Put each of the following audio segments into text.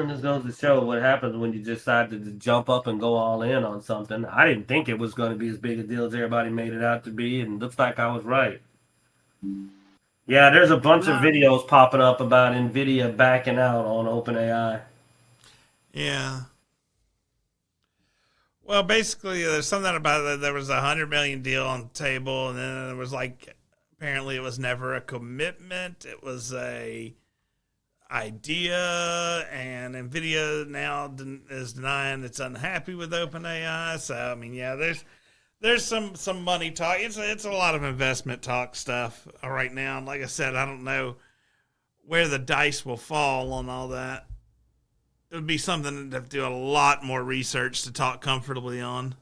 And this goes to show what happens when you decide to jump up and go all in on something. I didn't think it was going to be as big a deal as everybody made it out to be, and looks like I was right. Yeah, there's a bunch of No. videos popping up about Nvidia backing out on OpenAI. Yeah. Well, basically, there's something about that. There was $100 million deal on the table, and then there was like, apparently, it was never a commitment. It was a idea, and Nvidia now is denying it's unhappy with OpenAI. So, I mean, yeah, there's some money talk. It's a lot of investment talk stuff right now. And like I said, I don't know where the dice will fall on all that. It would be something to have to do a lot more research to talk comfortably on.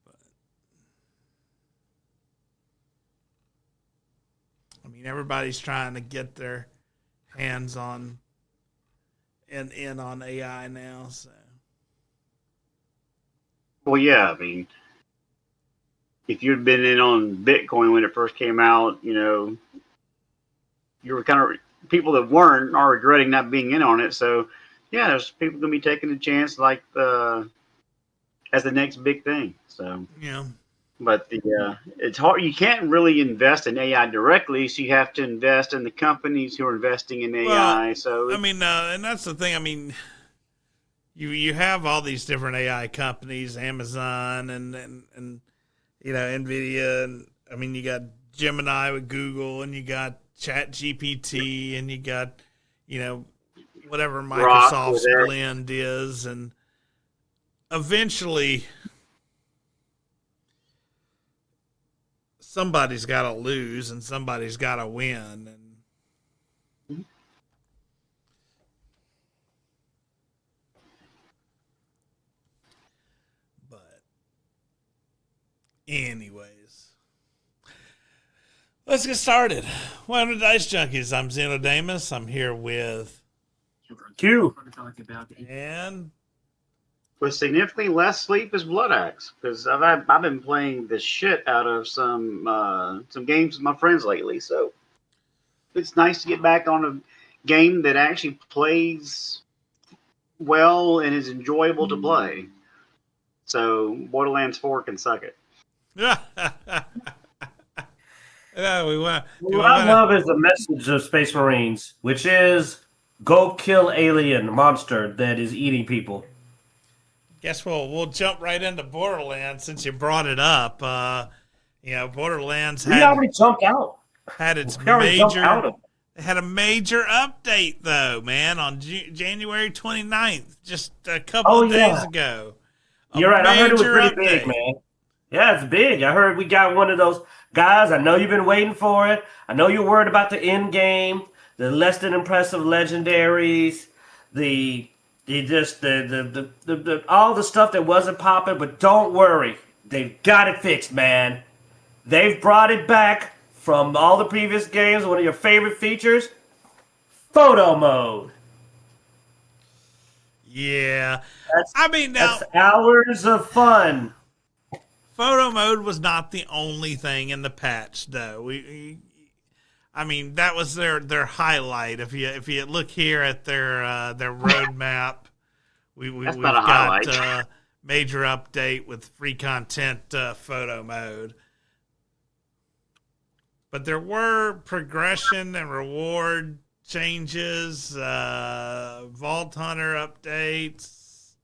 But I mean, everybody's trying to get their hands on and in on AI now. So Well, yeah. I mean, if you'd been in on Bitcoin when it first came out, you were kind of people that weren't are regretting not being in on it. So, yeah, there's people gonna be taking a chance like as the next big thing. So, yeah. but it's hard. You can't really invest in AI directly, so you have to invest in the companies who are investing in Well, AI. So, I mean, and that's the thing. I mean, you have all these different AI companies, Amazon and Nvidia, and I mean you got Gemini with Google, and you got Chat GPT, and you got whatever Rock Microsoft's blend is, and eventually somebody's got to lose and somebody's got to win, and but anyways, let's get started. Welcome to Dice Junkies. I'm Xenodamus. I'm here with Q. and with significantly less sleep as Bloodaxe because I've been playing the shit out of some games with my friends lately. So it's nice to get back on a game that actually plays well and is enjoyable to play. So Borderlands 4 can suck it. What I love is the message of Space Marines, which is go kill alien monster that is eating people. Guess we'll jump right into Borderlands since you brought it up. Borderlands We already jumped out. had its We already jumped out major of it. had a major update though, man, on January 29th, just a couple of days ago. You're right. I heard it was major pretty big, update. man. Yeah, it's big. I heard we got one of those guys. I know you've been waiting for it. I know you're worried about the end game, the less than impressive legendaries, the all the stuff that wasn't popping. But don't worry, they've got it fixed, man. They've brought it back from all the previous games. One of your favorite features, photo mode. Yeah. That's, I mean, now that's hours of fun. photo mode was not the only thing in the patch, though. I mean, that was their highlight. If you look here at their roadmap, we've got major update with free content photo mode. But there were progression and reward changes, Vault Hunter updates,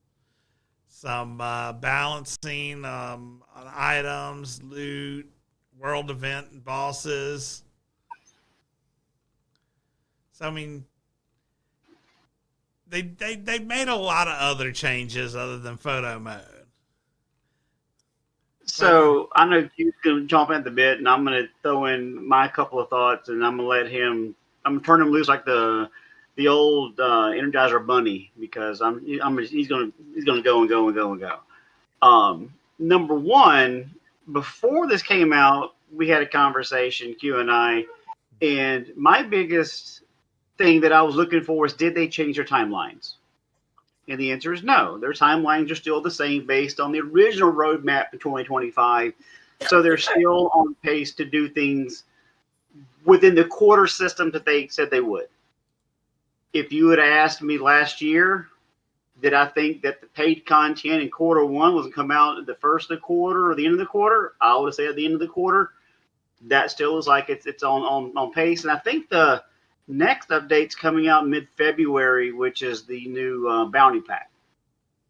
some balancing on items, loot, world event, and bosses. So I mean, they made a lot of other changes other than photo mode. So I know you're going to jump in the bit, and I'm going to throw in my couple of thoughts, and I'm going to let him. I'm going to turn him loose like the old Energizer Bunny because he's going to go and go and go and go. Number one, before this came out, we had a conversation, Q and I, and my biggest thing that I was looking for was did they change their timelines? And the answer is no. Their timelines are still the same based on the original roadmap in 2025. So they're still on pace to do things within the quarter system that they said they would. If you had asked me last year, did I think that the paid content in quarter one was going to come out at the first of the quarter or the end of the quarter? I would say at the end of the quarter. That still is like it's on pace. And I think the next update's coming out mid-February, which is the new bounty pack.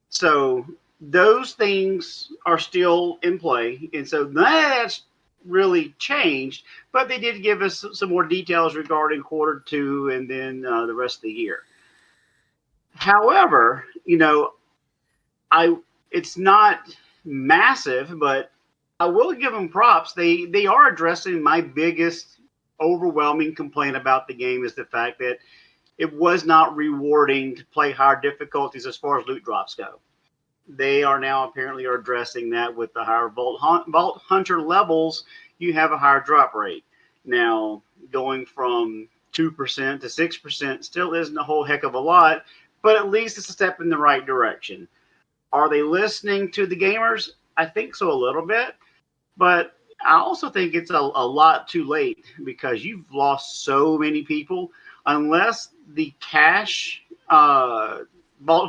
So those things are still in play. And so that's really changed. But they did give us some more details regarding quarter two and then the rest of the year. However, it's not massive, but I will give them props. They are addressing my biggest overwhelming complaint about the game is the fact that it was not rewarding to play higher difficulties as far as loot drops go. They are now apparently addressing that with the higher Vault Hunter levels. You have a higher drop rate. Now, going from 2% to 6% still isn't a whole heck of a lot, but at least it's a step in the right direction. Are they listening to the gamers? I think so a little bit, but I also think it's a lot too late because you've lost so many people. Unless the cash Vault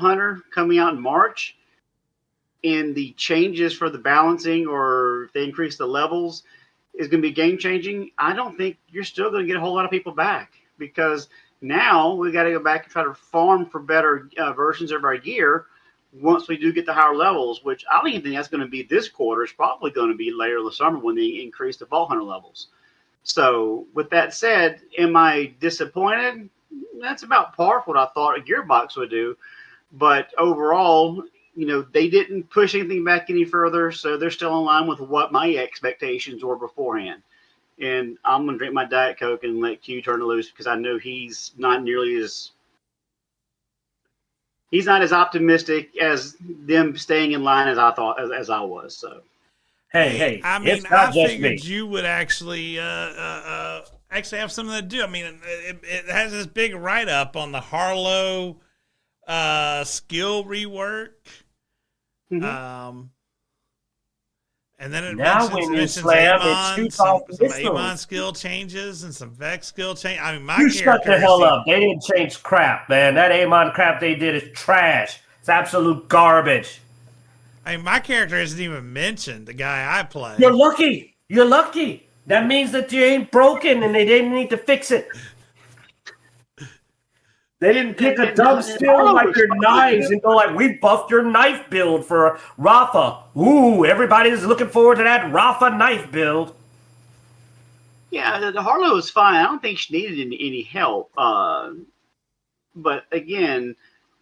Hunter coming out in March and the changes for the balancing or if they increase the levels is going to be game changing, I don't think you're still going to get a whole lot of people back because now we got to go back and try to farm for better versions of our gear once we do get the higher levels, which I don't even think that's going to be this quarter. It's probably going to be later in the summer when they increase the Vault Hunter levels. So with that said, am I disappointed? That's about par for what I thought a Gearbox would do. But overall, they didn't push anything back any further, so they're still in line with what my expectations were beforehand. And I'm going to drink my Diet Coke and let Q turn it loose because I know he's not as optimistic as them staying in line as I thought as I was. So, Hey, I mean, it's not I just figured me. you would actually have something to do. I mean, it has this big write up on the Harlow skill rework. Mm-hmm. And then it Now mentions when you slam, it Amon, shoots some off missiles. Amon skill changes and some Vex skill change. I mean, my You character shut the hell received- up. They didn't change crap, man. That Amon crap they did is trash. It's absolute garbage. I mean, my character isn't even mentioned. The guy I play. You're lucky. You're lucky. That means that you ain't broken and they didn't need to fix it. They didn't pick a dumb skill like your knives and go like, we buffed your knife build for Rafa. Ooh, everybody's looking forward to that Rafa knife build. Yeah, the Harlow is fine. I don't think she needed any help. But again,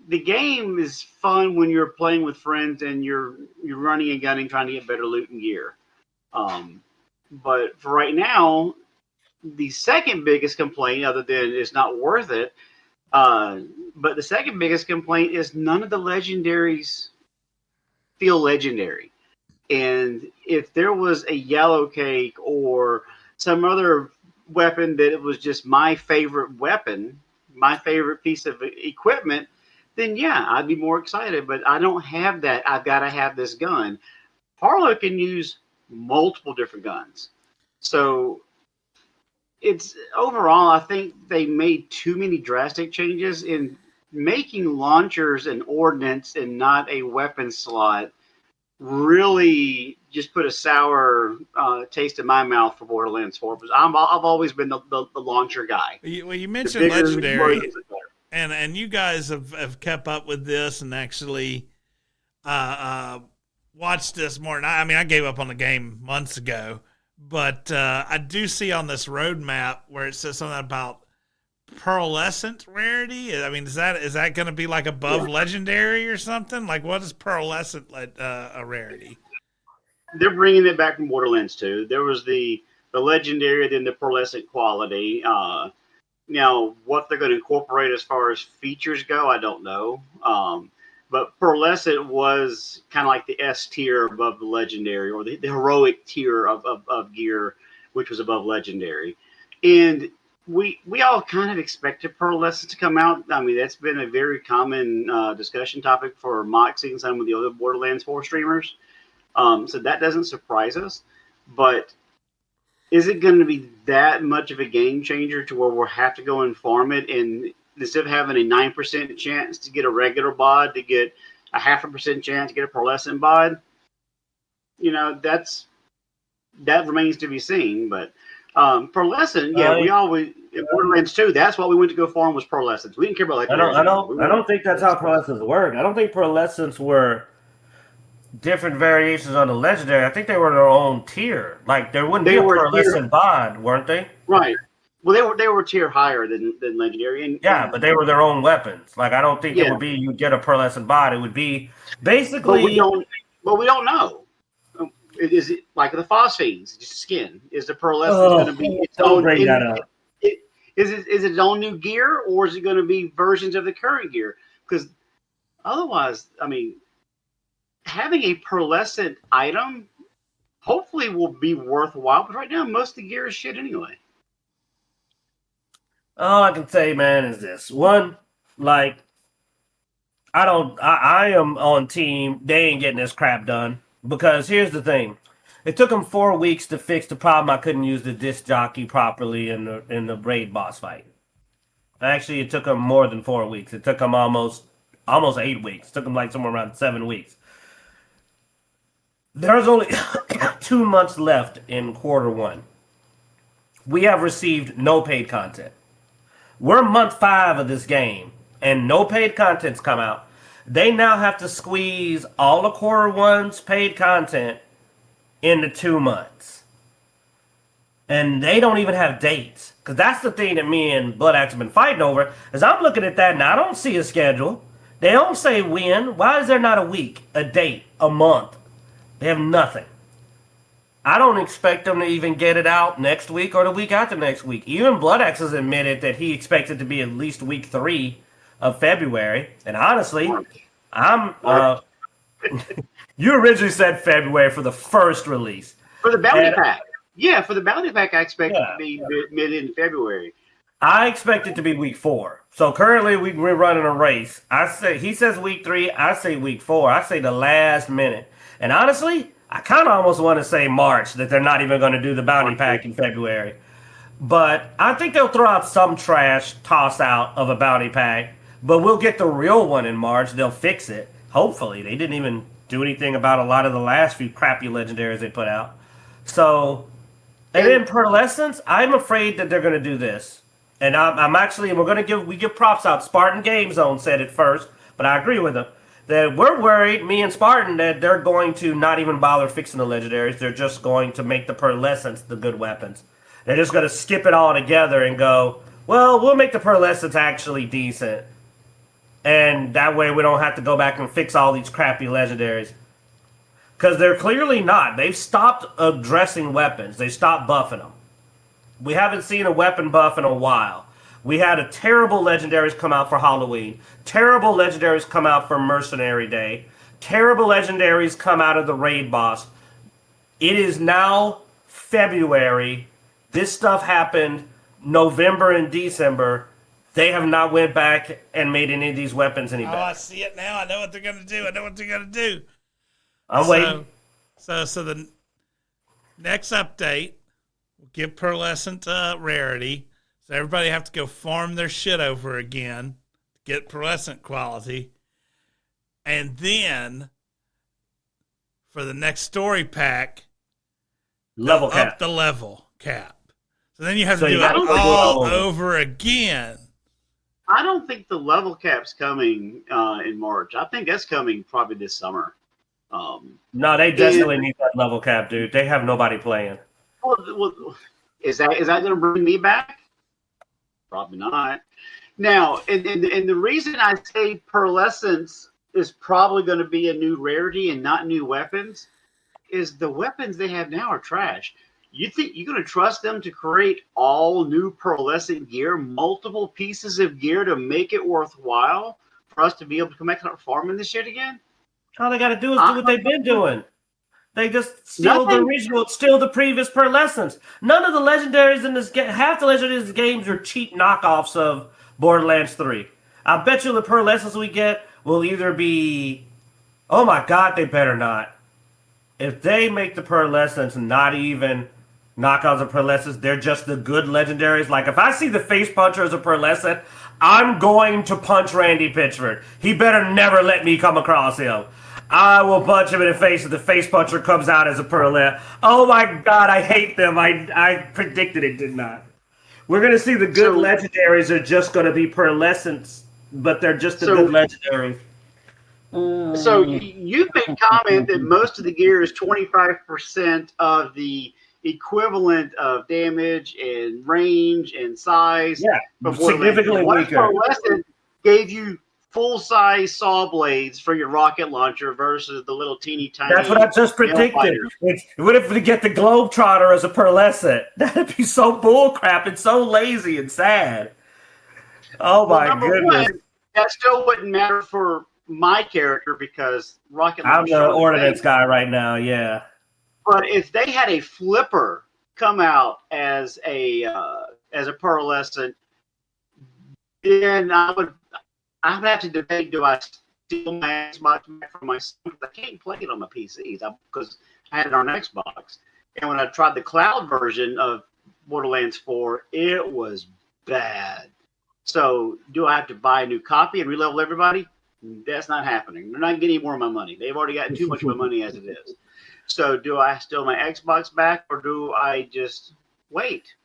the game is fun when you're playing with friends and you're running and gunning, trying to get better loot and gear. But for right now, the second biggest complaint, other than it's not worth it, but the second biggest complaint is none of the legendaries feel legendary. And if there was a yellow cake or some other weapon that it was just my favorite weapon, my favorite piece of equipment, then yeah, I'd be more excited. But I don't have that. I've got to have this gun. Harlow can use multiple different guns. So it's overall, I think they made too many drastic changes in making launchers an ordnance and not a weapon slot. Really just put a sour taste in my mouth for Borderlands 4. Because I've always been the launcher guy. Well, you mentioned legendary, and you guys have kept up with this and actually watched this more. I mean, I gave up on the game months ago, but I do see on this roadmap where it says something about pearlescent rarity. I mean, is that going to be like above legendary or something? Like, what is pearlescent a rarity? They're bringing it back from Borderlands 2. There was the legendary, then the pearlescent quality. Now, what they're going to incorporate as far as features go, I don't know. But pearlescent was kind of like the S tier above the legendary, or the heroic tier of gear, which was above legendary. And we all kind of expected Pearlescent to come out. I mean, that's been a very common discussion topic for Moxie and some of the other Borderlands 4 streamers. So that doesn't surprise us. But is it going to be that much of a game changer to where we'll have to go and farm it, and instead of having a 9% chance to get a regular bod, to get a 0.5% chance to get a Pearlescent bod? You know, that remains to be seen. But Pearlescent, yeah, we always in Borderlands 2. That's what we went to go farm was Pearlescents. We didn't care about I don't think that's how Pearlescents work. I don't think Pearlescents were different variations on the legendary. I think they were their own tier. Like there wouldn't be a Pearlescent bod, weren't they? Right. Well, they were a tier higher than legendary. And, yeah, but they were their own weapons. Like I don't think it would be you get a Pearlescent bod. It would be basically. But we don't know. Is it like the Phosphenes, just skin? Is the Pearlescent going to be its own? Is it its own new gear, or is it going to be versions of the current gear? Because otherwise, I mean, having a Pearlescent item hopefully will be worthwhile. But right now, most of the gear is shit anyway. All I can say, man, is this. One, like, I am on team, they ain't getting this crap done. Because here's the thing. It took them 4 weeks to fix the problem I couldn't use the disc jockey properly in the raid boss fight. Actually, it took them more than 4 weeks. It took them almost 8 weeks. It took them like somewhere around 7 weeks. There's only 2 months left in Q1. We have received no paid content. We're month 5 of this game, and no paid content's come out. They now have to squeeze all of Q1's paid content into 2 months. And they don't even have dates. Because that's the thing that me and Bloodaxe have been fighting over. Is I'm looking at that and I don't see a schedule. They don't say when. Why is there not a week, a date, a month? They have nothing. I don't expect them to even get it out next week or the week after next week. Even Bloodaxe has admitted that he expects it to be at least week 3 of February. And honestly, you originally said February for the first release. For the bounty pack. Yeah, for the bounty pack, I expect it to be mid in February. I expect it to be week 4. So currently we're running a race. He says week 3, I say week 4. I say the last minute. And honestly, I kind of almost want to say March, that they're not even going to do the bounty pack in February. But I think they'll throw out some trash toss out of a bounty pack. But we'll get the real one in March. They'll fix it. Hopefully. They didn't even do anything about a lot of the last few crappy legendaries they put out. So, and then Pearlescence, I'm afraid that they're going to do this. And we give props out. Spartan Game Zone said it first, but I agree with them. That we're worried, me and Spartan, that they're going to not even bother fixing the legendaries. They're just going to make the Pearlescence the good weapons. They're just going to skip it all together and go, well, we'll make the Pearlescence actually decent. And that way we don't have to go back and fix all these crappy legendaries. Because they're clearly not. They've stopped addressing weapons. They stopped buffing them. We haven't seen a weapon buff in a while. We had a terrible legendaries come out for Halloween. Terrible legendaries come out for Mercenary Day. Terrible legendaries come out of the raid boss. It is now February. This stuff happened November and December. They have not went back and made any of these weapons any better. Oh, I see it now. I know what they're going to do. I'm waiting. So the next update will give Pearlescent rarity. So everybody have to go farm their shit over again to get Pearlescent quality. And then for the next story pack, level cap. Up the level cap. So then you have to do it all over again. I don't think the level cap's coming in March. I think that's coming probably this summer. No, they definitely need that level cap, dude. They have nobody playing. Well, is that going to bring me back? Probably not. Now, and the reason I say Pearlescence is probably going to be a new rarity and not new weapons is the weapons they have now are trash. You think you're going to trust them to create all new Pearlescent gear, multiple pieces of gear to make it worthwhile for us to be able to come back and start farming this shit again? All they got to do is do what they've been doing. They just steal the original, steal the previous pearlescence. None of the legendaries in this game, half the legendaries in this games are cheap knockoffs of Borderlands 3. I bet you the pearlescence we get will either be, oh my god, they better not. If they make the pearlescence not even knockouts of pearlescence, they're just the good legendaries. Like, if I see the face puncher as a pearlescent, I'm going to punch Randy Pitchford. He better never let me come across him. I will punch him in the face if the face puncher comes out as a pearlescent. Oh my god, I hate them. I predicted it, didn't I? We're going to see the good legendaries are just going to be pearlescents, but they're just the good legendaries. So you made comment that most of the gear is 25% of the equivalent of damage and range and size. Yeah, significantly weaker. Pearlescent gave you full-size saw blades for your rocket launcher versus the little teeny tiny. That's what I just predicted. What if we get the Globetrotter as a pearlescent? That'd be so bullcrap and so lazy and sad. Oh my goodness. One, that still wouldn't matter for my character because rocket launcher. I'm the ordnance guy right now, yeah. But if they had a flipper come out as a pearlescent, then I would have to debate: do I steal my Xbox back from my son? Because I can't play it on my PC because I had it on Xbox. And when I tried the cloud version of Borderlands 4, it was bad. So do I have to buy a new copy and relevel everybody? That's not happening. They're not getting more of my money. They've already gotten too much of my money as it is. So do I steal my Xbox back or do I just wait?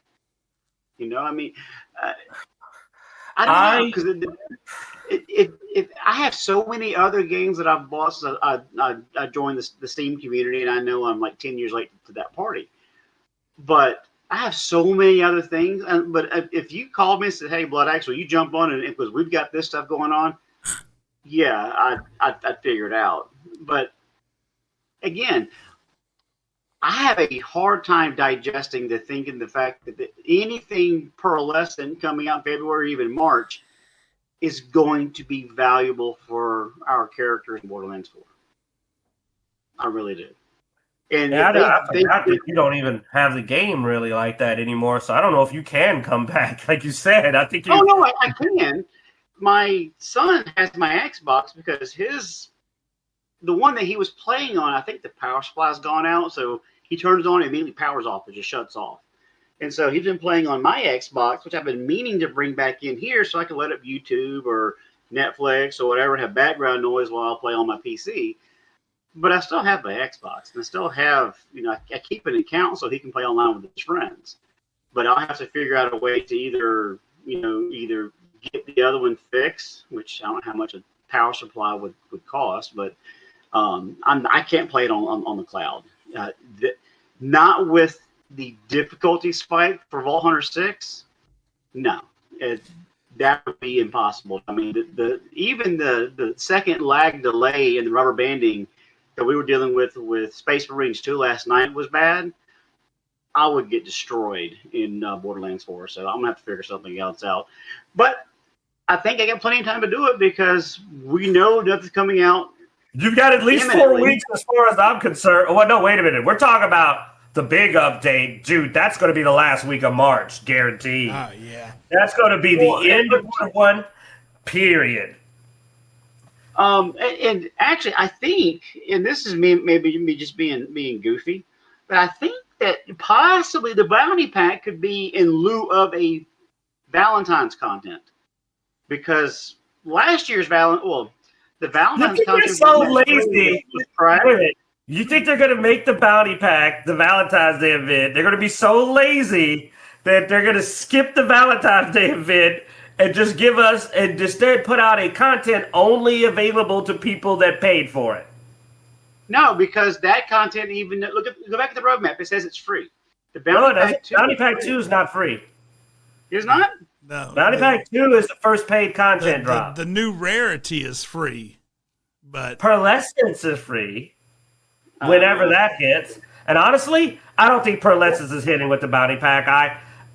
You know, I mean, I don't know, because if I have so many other games that I've bought, so I joined the Steam community, and I know I'm like 10 years late to that party. But I have so many other things. But if you called me and said, "Hey, Bloodaxe, will you jump on?" and because we've got this stuff going on, yeah, I'd figure it out. But again, I have a hard time digesting the fact that anything pearlescent coming out in February, even March, is going to be valuable for our characters in Borderlands 4. I really do. And yeah, I forgot that you don't even have the game really like that anymore, so I don't know if you can come back. Like you said, I think you... Oh, no, I can. My son has my Xbox because the one that he was playing on, I think the power supply's gone out, so he turns it on and immediately powers off. It just shuts off. And so he's been playing on my Xbox, which I've been meaning to bring back in here so I can let up YouTube or Netflix or whatever, have background noise while I play on my PC. But I still have my Xbox, and I still have, I keep an account so he can play online with his friends. But I'll have to figure out a way to either get the other one fixed, which I don't know how much a power supply would cost, but I can't play it on the cloud. Not with the difficulty spike for Vault Hunter 6. No, that would be impossible. I mean, even the second lag delay in the rubber banding that we were dealing with Space Marines 2 last night was bad. I would get destroyed in Borderlands 4, so I'm gonna have to figure something else out. But I think I got plenty of time to do it because we know nothing's coming out. You've got at least 4 weeks as far as I'm concerned. Well, no, wait a minute. We're talking about the big update. Dude, that's going to be the last week of March, guaranteed. Oh, yeah. That's going to be the end of one, period. And actually, I think, and this is maybe me just being goofy, but I think that possibly the bounty pack could be in lieu of a Valentine's content. Because last year's the Valentine's content is so lazy. You think they're going to make the bounty pack the Valentine's Day event? They're going to be so lazy that they're going to skip the Valentine's Day event and just give us and instead put out a content only available to people that paid for it. No, because that content go back to the roadmap. It says it's free. The Bounty Pack 2 is not free. It's not? No. Bounty Pack 2 is the first paid content drop. The new rarity is free, but Pearlescence is free whenever that hits. And honestly, I don't think Pearlescence is hitting with the Bounty Pack.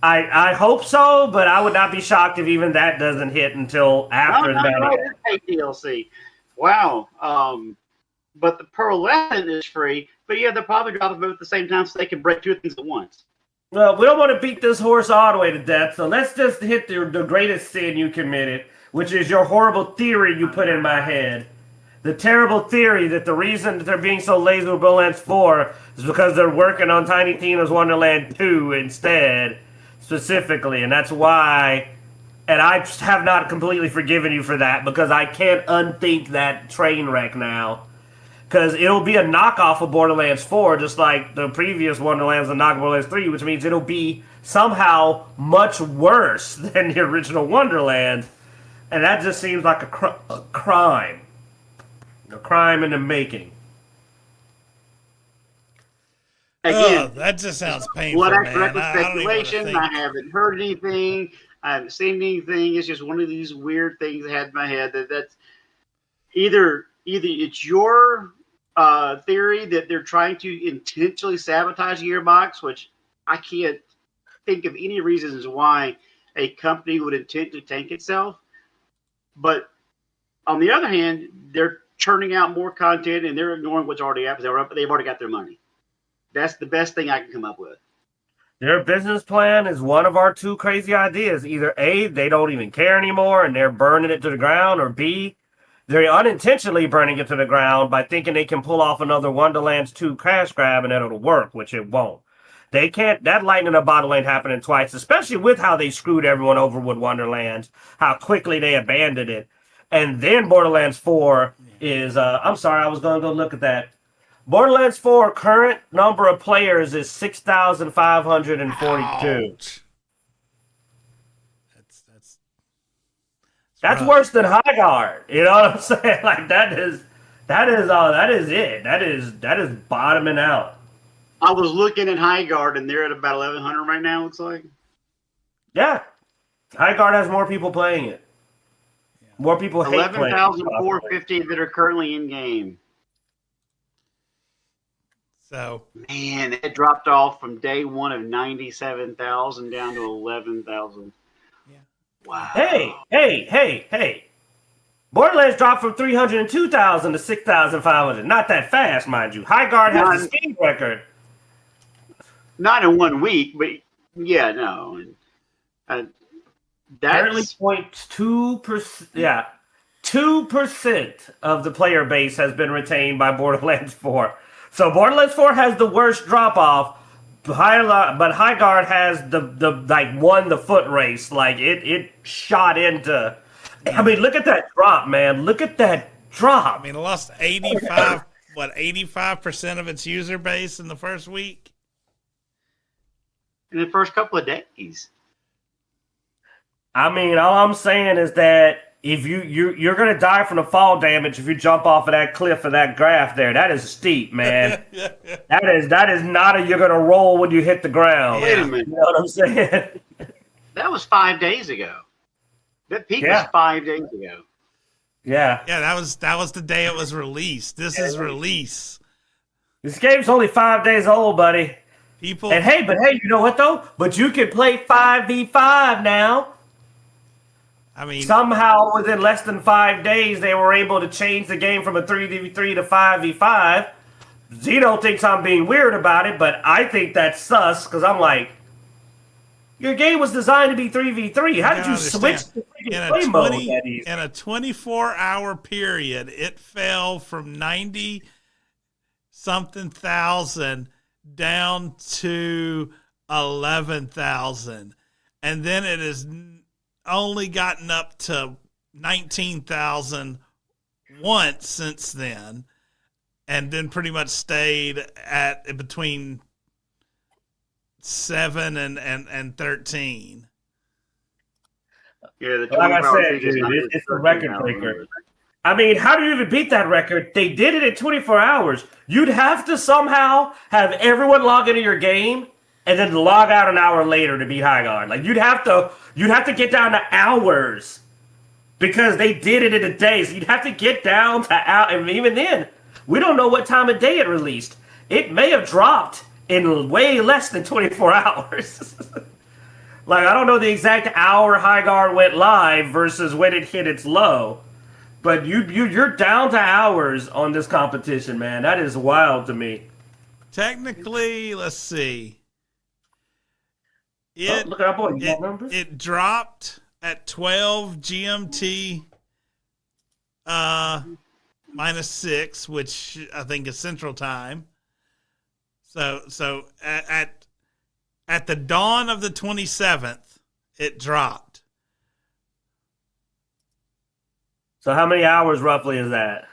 I hope so, but I would not be shocked if even that doesn't hit until after the Bounty Pack. DLC. Wow. but the Pearl Legend is free. But yeah, they'll probably drop them both at the same time so they can break two things at once. Well, we don't want to beat this horse all the way to death, so let's just hit the greatest sin you committed, which is your horrible theory you put in my head. The terrible theory that the reason that they're being so lazy with Borderlands 4 is because they're working on Tiny Tina's Wonderland 2 instead, specifically, and that's why. And I have not completely forgiven you for that because I can't unthink that train wreck now. Because it'll be a knockoff of Borderlands 4, just like the previous Wonderlands and knockoff Borderlands 3, which means it'll be somehow much worse than the original Wonderland. And that just seems like a crime. A crime in the making. Again, that just sounds painful, what man. speculation. I haven't heard anything. I haven't seen anything. It's just one of these weird things I had in my head that's either it's your theory that they're trying to intentionally sabotage Gearbox, which I can't think of any reasons why a company would intentionally tank itself. But on the other hand, they're churning out more content and they're ignoring what's already happened. They've already got their money. That's the best thing I can come up with. Their business plan is one of our two crazy ideas. Either A, they don't even care anymore and they're burning it to the ground, or B, they're unintentionally burning it to the ground by thinking they can pull off another Wonderlands 2 cash grab and that it'll work, which it won't. They can't. That lightning in a bottle ain't happening twice, especially with how they screwed everyone over with Wonderlands, how quickly they abandoned it. And then Borderlands 4 is, I'm sorry, I was going to go look at that. Borderlands 4 current number of players is 6,542. That's worse than High Guard. You know what I'm saying? Like that is it. That is bottoming out. I was looking at High Guard and they're at about 1,100 right now. Looks like. Yeah, High Guard has more people playing it. More people hate 11,450 that are currently in game. So man, it dropped off from day one of 97,000 down to 11,000. Yeah. Wow. Hey. Borderlands dropped from 302,000 to 6,500. Not that fast, mind you. High Guard has the speed record. Not in 1 week, but yeah, no. Apparently That's 0.2%. Yeah. 2% of the player base has been retained by Borderlands 4. So Borderlands 4 has the worst drop off, but High Guard has the like won the foot race. Like it shot into. I mean, look at that drop, man. Look at that drop. I mean, it lost 85% of its user base in the first week. in the first couple of days. I mean, all I'm saying is that if you're gonna die from the fall damage if you jump off of that cliff of that graph there. That is steep, man. that is not you're gonna roll when you hit the ground. Wait a minute. You know what I'm saying? That was 5 days ago. That peak was 5 days ago. Yeah. Yeah, that was the day it was released. This is release. This game's only 5 days old, buddy. People And hey, you know what though? But you can play 5v5 now. I mean, Somehow, within less than 5 days, they were able to change the game from a 3v3 to 5v5. Zeno thinks I'm being weird about it, but I think that's sus, because I'm like, your game was designed to be 3v3. How did you switch to freaking play mode that easy? In a 24-hour period, it fell from 90-something thousand down to 11,000. And then it has only gotten up to 19,000 once since then, and then pretty much stayed at between 7 and 13. Yeah, Like I said, dude, it's a record breaker. I mean, how do you even beat that record? They did it in 24 hours. You'd have to somehow have everyone log into your game and then log out an hour later to be high guard. Like you'd have to get down to hours because they did it in a day. So you'd have to get down to hours. And even then, we don't know what time of day it released. It may have dropped in way less than 24 hours. Like I don't know the exact hour High Guard went live versus when it hit its low. But you're down to hours on this competition, man. That is wild to me. Technically, let's see. Look at boy, you got numbers? It dropped at 12 GMT -6, which I think is Central Time. So at the dawn of the 27th, it dropped. So how many hours roughly is that?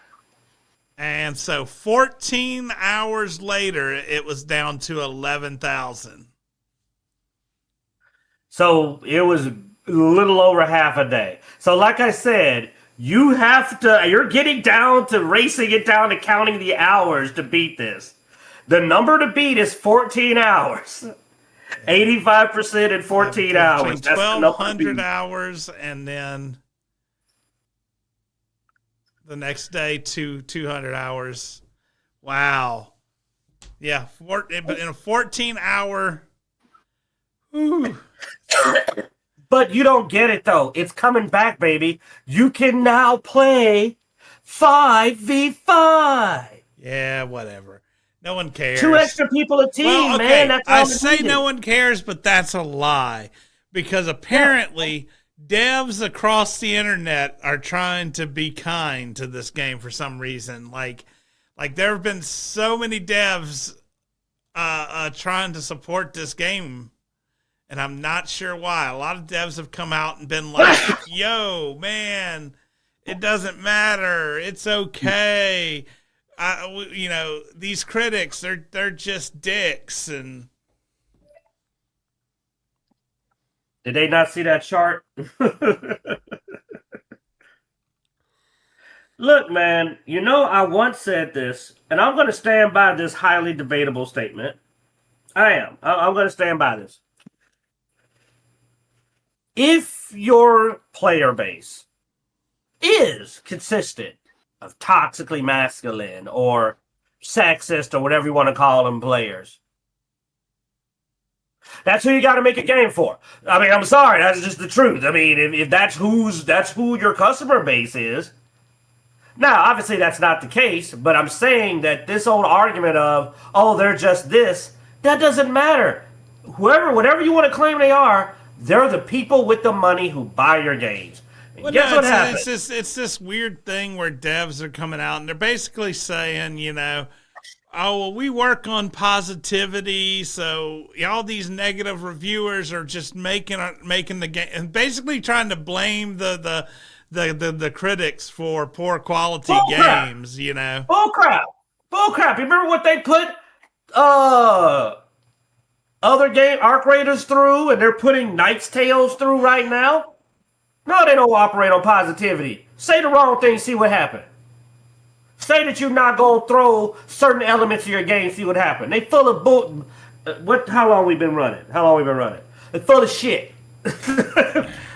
And so 14 hours later, it was down to 11,000. So it was a little over half a day. So like I said, you're getting down to racing it down to counting the hours to beat this. The number to beat is 14 hours. 85% in 14 hours. That's 1,200 hours, and then the next day, 200 hours. Wow. Yeah, but in a 14-hour. But you don't get it, though. It's coming back, baby. You can now play 5v5. Yeah, whatever. No one cares. 2 extra people a team, well, okay. man. That's all I it say needed. no one cares, but that's a lie. Because apparently devs across the internet are trying to be kind to this game for some reason. Like there have been so many devs trying to support this game, and I'm not sure why. A lot of devs have come out and been like, yo, man, it doesn't matter. It's okay. These critics, they're just dicks. And did they not see that chart? Look, man, I once said this, and I'm going to stand by this highly debatable statement. I am. I'm going to stand by this. If your player base is consistent of toxically masculine or sexist or whatever you want to call them players, that's who you got to make a game for. I mean, I'm sorry, that's just the truth. I mean, if that's who your customer base is. Now, obviously, that's not the case, but I'm saying that this old argument of, oh, they're just this, that doesn't matter. Whatever you want to claim they are, they're the people with the money who buy your games. And well, guess what happens? It's this weird thing where devs are coming out and they're basically saying, oh, well, we work on positivity, so all these negative reviewers are just making the game, and basically trying to blame the critics for poor quality games, Bull crap. You remember what they put other game Arc Raiders through, and they're putting Knight's Tales through right now? No, they don't operate on positivity. Say the wrong thing, see what happens. Say that you're not going to throw certain elements of your game, see what happens. They full of bull. How long we been running? They're full of shit.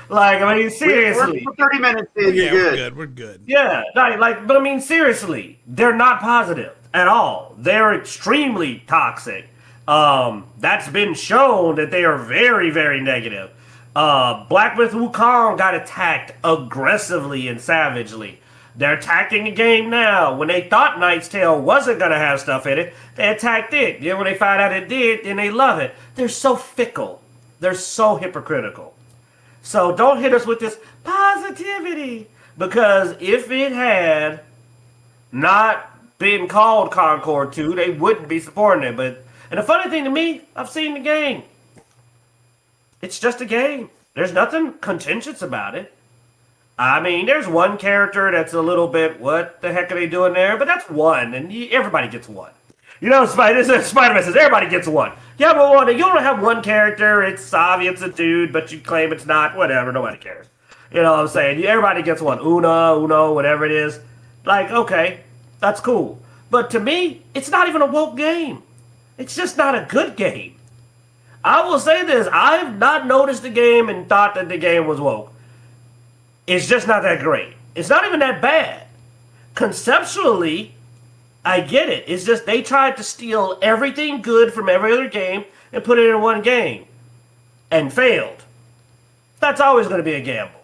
Seriously. We're 30 minutes in, you're good. We're good. Yeah, but I mean, seriously, they're not positive at all. They're extremely toxic. That's been shown that they are very, very negative. Black Myth Wukong got attacked aggressively and savagely. They're attacking the game now. When they thought Knight's Tale wasn't going to have stuff in it, they attacked it. Then when they find out it did, then they love it. They're so fickle. They're so hypocritical. So don't hit us with this positivity. Because if it had not been called Concord 2, they wouldn't be supporting it. And the funny thing to me, I've seen the game. It's just a game. There's nothing contentious about it. I mean, there's one character that's a little bit, what the heck are they doing there? But that's one, and everybody gets one. Spider-Man says everybody gets one. Yeah, but you don't have one character, it's obvious it's a dude, but you claim it's not, whatever, nobody cares. You know what I'm saying? Everybody gets one. Uno, whatever it is. Okay, that's cool. But to me, it's not even a woke game. It's just not a good game. I will say this, I've not noticed the game and thought that the game was woke. It's just not that great. It's not even that bad. Conceptually, I get it. It's just they tried to steal everything good from every other game and put it in one game. And failed. That's always going to be a gamble.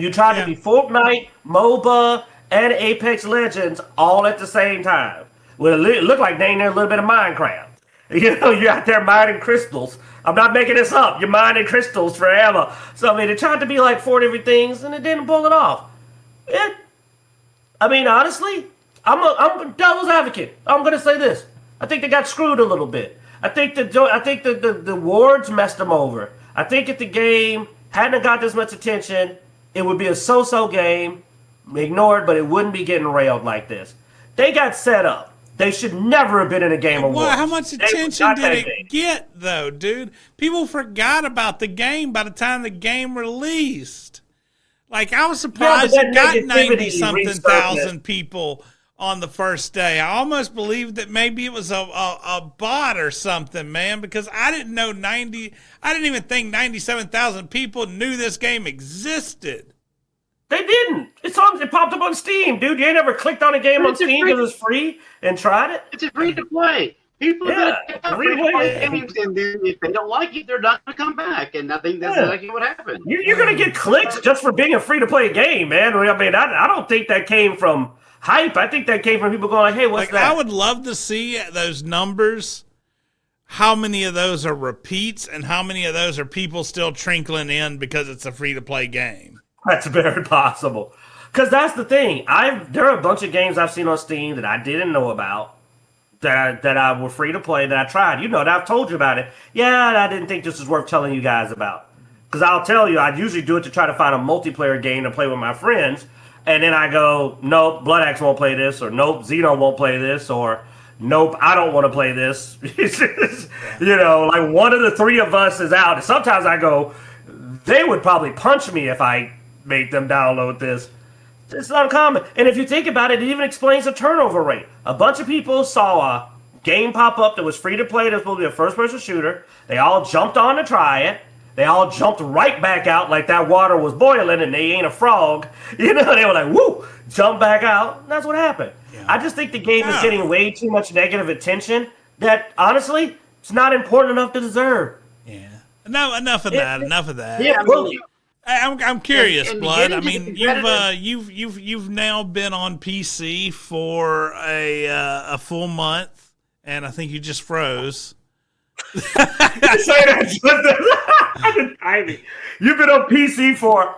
You tried to be Fortnite, MOBA, and Apex Legends all at the same time. Well, it looked like they in there a little bit of Minecraft. You're out there mining crystals. I'm not making this up. You're mining crystals forever. So, I mean, they tried to be like 4 different things, and it didn't pull it off. Honestly, I'm a devil's advocate. I'm going to say this. I think they got screwed a little bit. I think the awards messed them over. I think if the game hadn't got this much attention, it would be a so-so game, ignored, but it wouldn't be getting railed like this. They got set up. They should never have been in a Game Awards. Well, how much attention did it get, though, dude? People forgot about the game by the time the game released. Like, I was surprised it got 90-something thousand people on the first day. I almost believed that maybe it was a bot or something, man, because I didn't know I didn't even think 97,000 people knew this game existed. They didn't. It popped up on Steam, dude. You ain't ever clicked on a game on Steam because it's free and tried it? It's a free to play. People free to play games, and then if they don't like it, they're not going to come back. And I think that's exactly what happened. You're going to get clicks just for being a free to play game, man. I mean, I don't think that came from hype. I think that came from people going like, "Hey, what's that?" I would love to see those numbers. How many of those are repeats, and how many of those are people still trickling in because it's a free to play game? That's very possible. Because that's the thing. There are a bunch of games I've seen on Steam that I didn't know about that I were free to play that I tried. That I've told you about it. Yeah, I didn't think this was worth telling you guys about. Because I'll tell you, I usually do it to try to find a multiplayer game to play with my friends. And then I go, nope, Bloodaxe won't play this. Or nope, Xeno won't play this. Or nope, I don't want to play this. Like one of the 3 of us is out. And sometimes I go, they would probably punch me if I made them download this. It's uncommon. And if you think about it, it even explains the turnover rate. A bunch of people saw a game pop up that was free to play, that was supposed to be a first-person shooter. They all jumped on to try it. They all jumped right back out like that water was boiling and they ain't a frog. They were like, woo, jump back out. And that's what happened. Yeah. I just think the game is getting way too much negative attention that, honestly, it's not important enough to deserve. Yeah. No, enough of that. Yeah, I'm curious, Blood. I mean, you've now been on PC for a full month, and I think you just froze. You've been on PC for.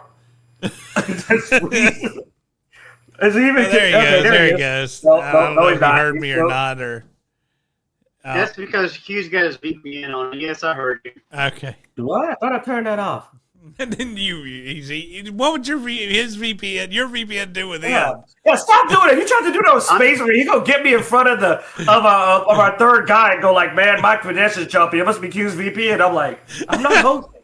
There he goes. I don't know if you heard me or not, or. That's because Q's got his VPN on. Yes, I heard you. Okay. What? I thought I turned that off. And then what would your VPN do with him? Yeah, stop doing it. You tried to do that with Space Marine. You go get me in front of our third guy and go like, man, my credentials jumpy. It must be Q's VPN. I'm like, I'm not hosting.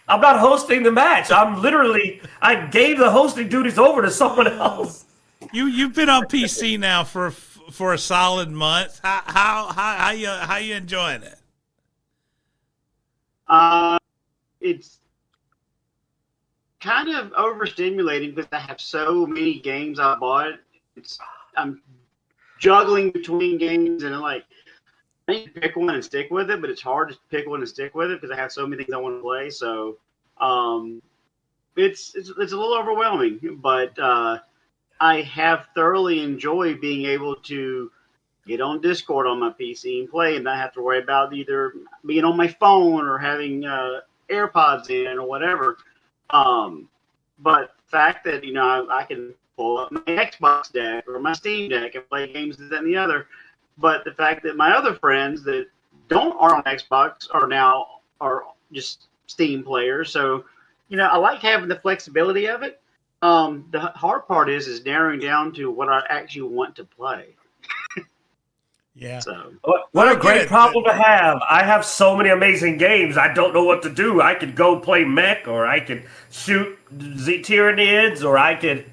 I'm not hosting the match. I gave the hosting duties over to someone else. You've been on PC now for a solid month. How you enjoying it? It's kind of overstimulating because I have so many games I bought. I'm juggling between games and I need to pick one and stick with it, but it's hard to pick one and stick with it because I have so many things I want to play. So it's a little overwhelming, but I have thoroughly enjoyed being able to get on Discord on my PC and play and not have to worry about either being on my phone or having AirPods in or whatever. But the fact that, I can pull up my Xbox deck or my Steam deck and play games and that and the other. But the fact that my other friends that aren't on Xbox are just Steam players. So, I like having the flexibility of it. The hard part is narrowing down to what I actually want to play. Yeah. So what a great problem to have. I have so many amazing games. I don't know what to do. I could go play mech, or I could shoot Tyranids, or I could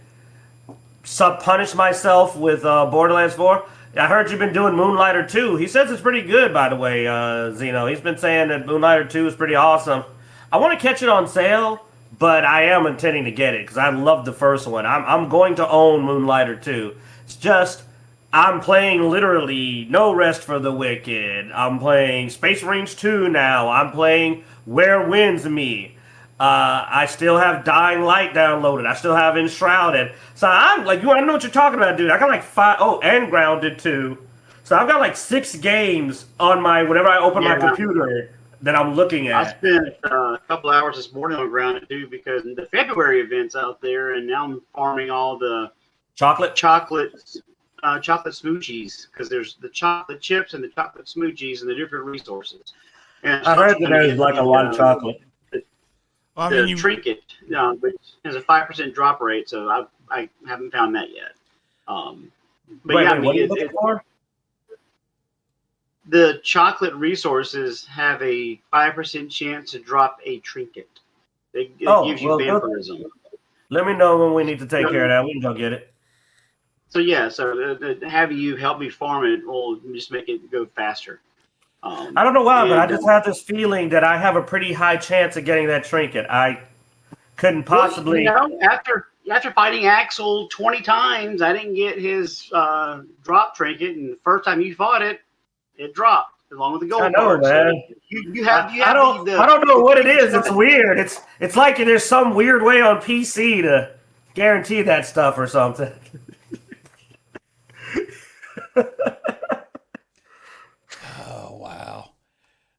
punish myself with Borderlands 4. I heard you've been doing Moonlighter 2. He says it's pretty good, by the way, Xeno. He's been saying that Moonlighter 2 is pretty awesome. I want to catch it on sale, but I am intending to get it because I love the first one. I'm going to own Moonlighter 2. It's just I'm playing literally No Rest for the Wicked. I'm playing Space Marines 2 now. I'm playing Where Winds Me. I still have Dying Light downloaded. I still have Enshrouded. So I'm like, I know what you're talking about, dude. I got like 5. Oh, and Grounded too. So I've got like 6 games on my whenever I open my computer that I'm looking at. I spent a couple hours this morning on Grounded too because the February event's out there, and now I'm farming all the chocolate smoochies because there's the chocolate chips and the chocolate smoochies and the different resources. And I heard that there's like a lot of chocolate. The trinket, which has a 5% drop rate, so I haven't found that yet. But what are you looking for? The chocolate resources have a 5% chance to drop a trinket. It gives you vampirism. Let me know when we need to take care of that. We can go get it. So have you help me farm it will just make it go faster. I don't know why, but I just have this feeling that I have a pretty high chance of getting that trinket. I couldn't possibly. After fighting Axel 20 times, I didn't get his drop trinket, and the first time you fought it, it dropped along with the gold. I know, man. So I don't know what it is. It's weird. It's like there's some weird way on PC to guarantee that stuff or something.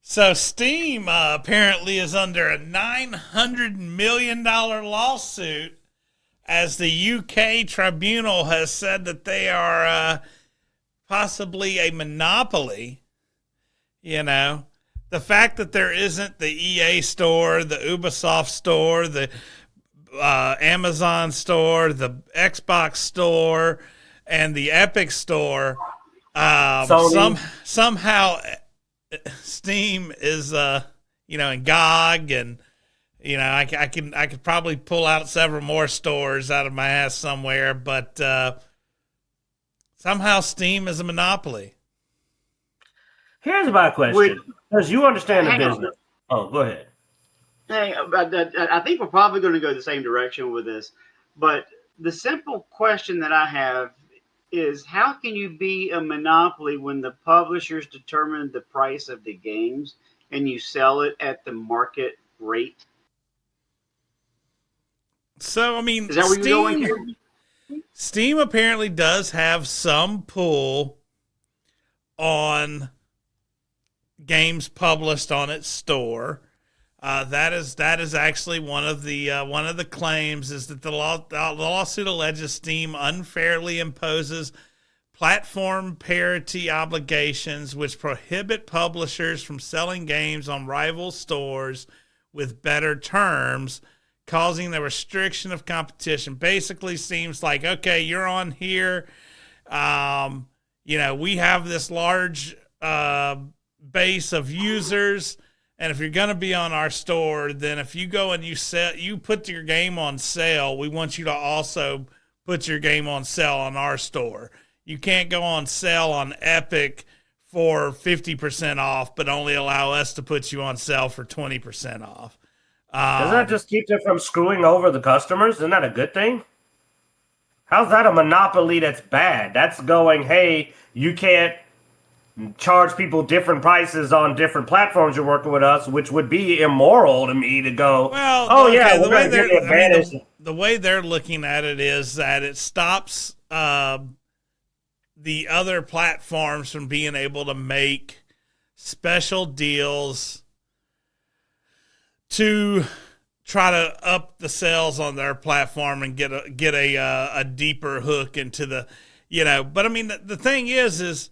So Steam apparently is under a $900 million lawsuit as the UK tribunal has said that they are possibly a monopoly. You know, the fact that there isn't the EA store, the Ubisoft store, the Amazon store, the Xbox store, and the Epic store, somehow Steam is, in GOG, and I could probably pull out several more stores out of my ass somewhere, but somehow Steam is a monopoly. Here's my question, because you understand the business. Oh, go ahead. Hey, I think we're probably going to go the same direction with this, but the simple question that I have is how can you be a monopoly when the publishers determine the price of the games and you sell it at the market rate? So, I mean, is that where you're going here? Steam apparently does have some pull on games published on its store. That is actually one of the claims is that the lawsuit alleges Steam unfairly imposes platform parity obligations which prohibit publishers from selling games on rival stores with better terms, causing the restriction of competition. Basically seems like, okay, you're on here. We have this large base of users. And if you're going to be on our store, then if you go and you put your game on sale, we want you to also put your game on sale on our store. You can't go on sale on Epic for 50% off, but only allow us to put you on sale for 20% off. Doesn't that just keep them from screwing over the customers? Isn't that a good thing? How's that a monopoly that's bad? That's going, hey, you can't charge people different prices on different platforms you're working with us, which would be immoral to me to go, the way they're looking at it is that it stops the other platforms from being able to make special deals to try to up the sales on their platform and get a deeper hook into the, but I mean, the thing is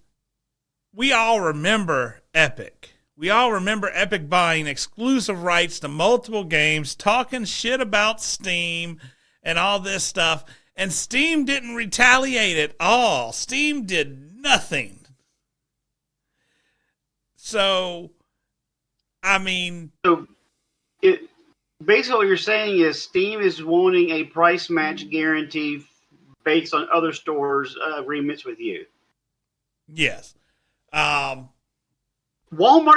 we all remember Epic. We all remember Epic buying exclusive rights to multiple games, talking shit about Steam and all this stuff. And Steam didn't retaliate at all. Steam did nothing. So, I mean... basically what you're saying is Steam is wanting a price match guarantee based on other stores' agreements with you. Yes. Walmart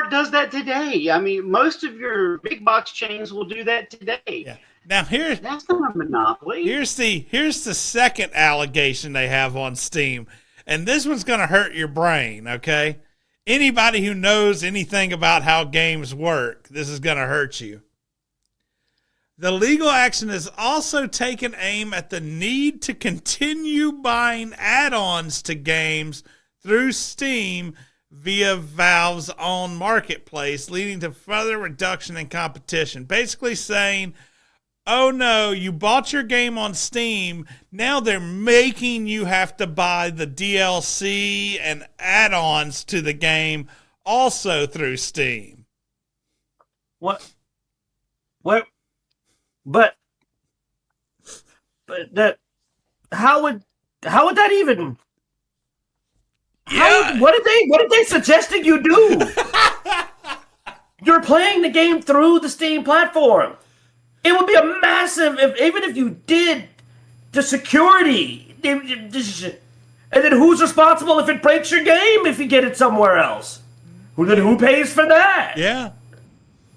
does that today. I mean, most of your big box chains will do that today. Yeah. Now that's not a monopoly. Here's the second allegation they have on Steam, and this one's going to hurt your brain. Okay, anybody who knows anything about how games work, this is going to hurt you. The legal action has also taken aim at the need to continue buying add-ons to games through Steam via Valve's own marketplace, leading to further reduction in competition. Basically saying, oh no, you bought your game on Steam, now they're making you have to buy the DLC and add-ons to the game also through Steam. What? But that, how would that even? Yeah. What are they suggesting you do? You're playing the game through the Steam platform. It would be a massive, even if you did the security, and then who's responsible if it breaks your game if you get it somewhere else? Who pays for that? Yeah.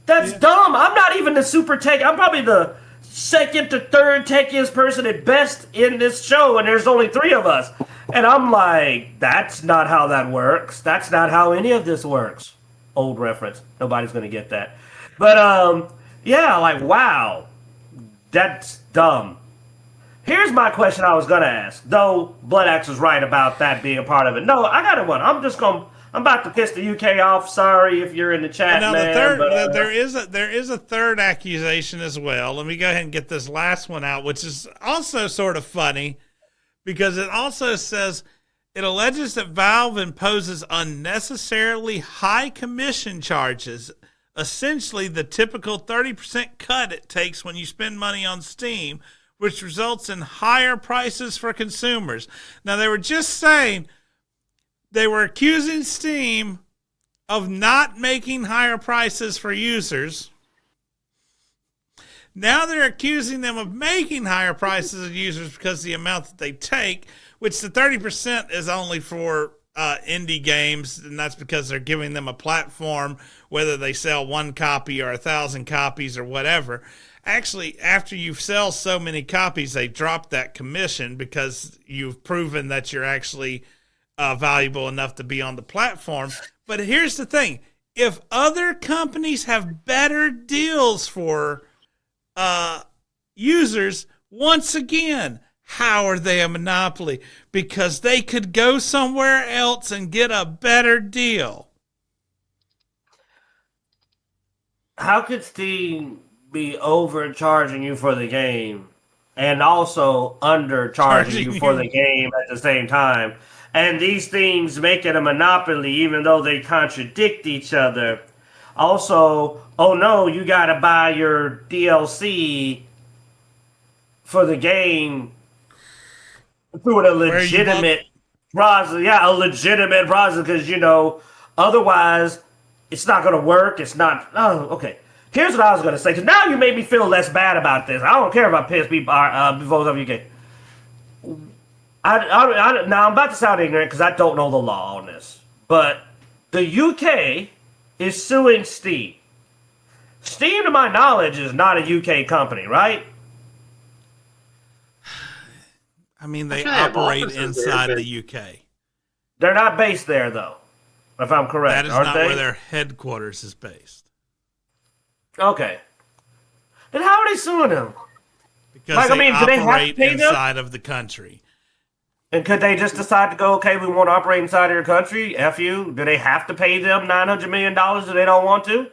That's dumb. I'm not even the super tech. I'm probably the second to third techiest person at best in this show, and there's only 3 of us. And I'm like, that's not how that works. That's not how any of this works. Old reference. Nobody's going to get that. But, yeah, like, wow. That's dumb. Here's my question I was going to ask. Though Bloodaxe was right about that being a part of it. No, I got one. I'm about to piss the UK off. Sorry if you're in the chat, now man. there is a third accusation as well. Let me go ahead and get this last one out, which is also sort of funny because it also says it alleges that Valve imposes unnecessarily high commission charges, essentially the typical 30% cut it takes when you spend money on Steam, which results in higher prices for consumers. Now, they were just saying they were accusing Steam of not making higher prices for users. Now they're accusing them of making higher prices of users because of the amount that they take, which the 30% is only for indie games, and that's because they're giving them a platform, whether they sell 1 copy or 1,000 copies or whatever. Actually, after you sell so many copies, they drop that commission because you've proven that you're actually valuable enough to be on the platform. But here's the thing. If other companies have better deals for users, once again, how are they a monopoly? Because they could go somewhere else and get a better deal. How could Steam be overcharging you for the game and also undercharging you for the game at the same time? And these things make it a monopoly even though they contradict each other. Also, oh no, you gotta buy your DLC for the game through a legitimate process. Yeah, a legitimate process, because, you know, otherwise it's not gonna work. It's not. Oh, okay. Here's what I was gonna say, because now you made me feel less bad about this. I don't care about PSP before WK. Now I'm about to sound ignorant because I don't know the law on this, but the UK is suing Steam. Steam, to my knowledge, is not a UK company, right? I mean, they operate inside the UK. They're not based there, though, if I'm correct. That is not where their headquarters is based. Okay. Then how are they suing them? Because they operate inside of the country. And could they just decide to go, okay, we want to operate inside of your country? F you. Do they have to pay them $900 million if they don't want to?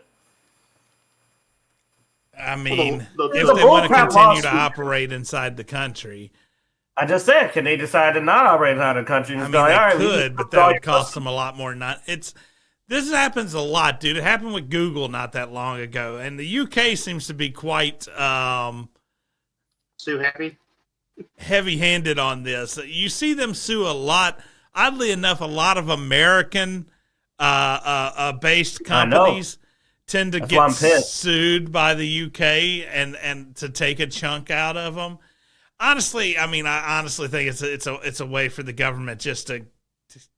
I mean, if they want to continue to operate inside the country. I just said, can they decide to not operate inside the country? I mean, they could, but that would cost them a lot more. This happens a lot, dude. It happened with Google not that long ago. And the UK seems to be quite Sue happy? Heavy-handed on this. You see them sue a lot. Oddly enough, a lot of American based companies tend to get sued by the UK and to take a chunk out of them. Honestly, I mean, I honestly think it's a way for the government just to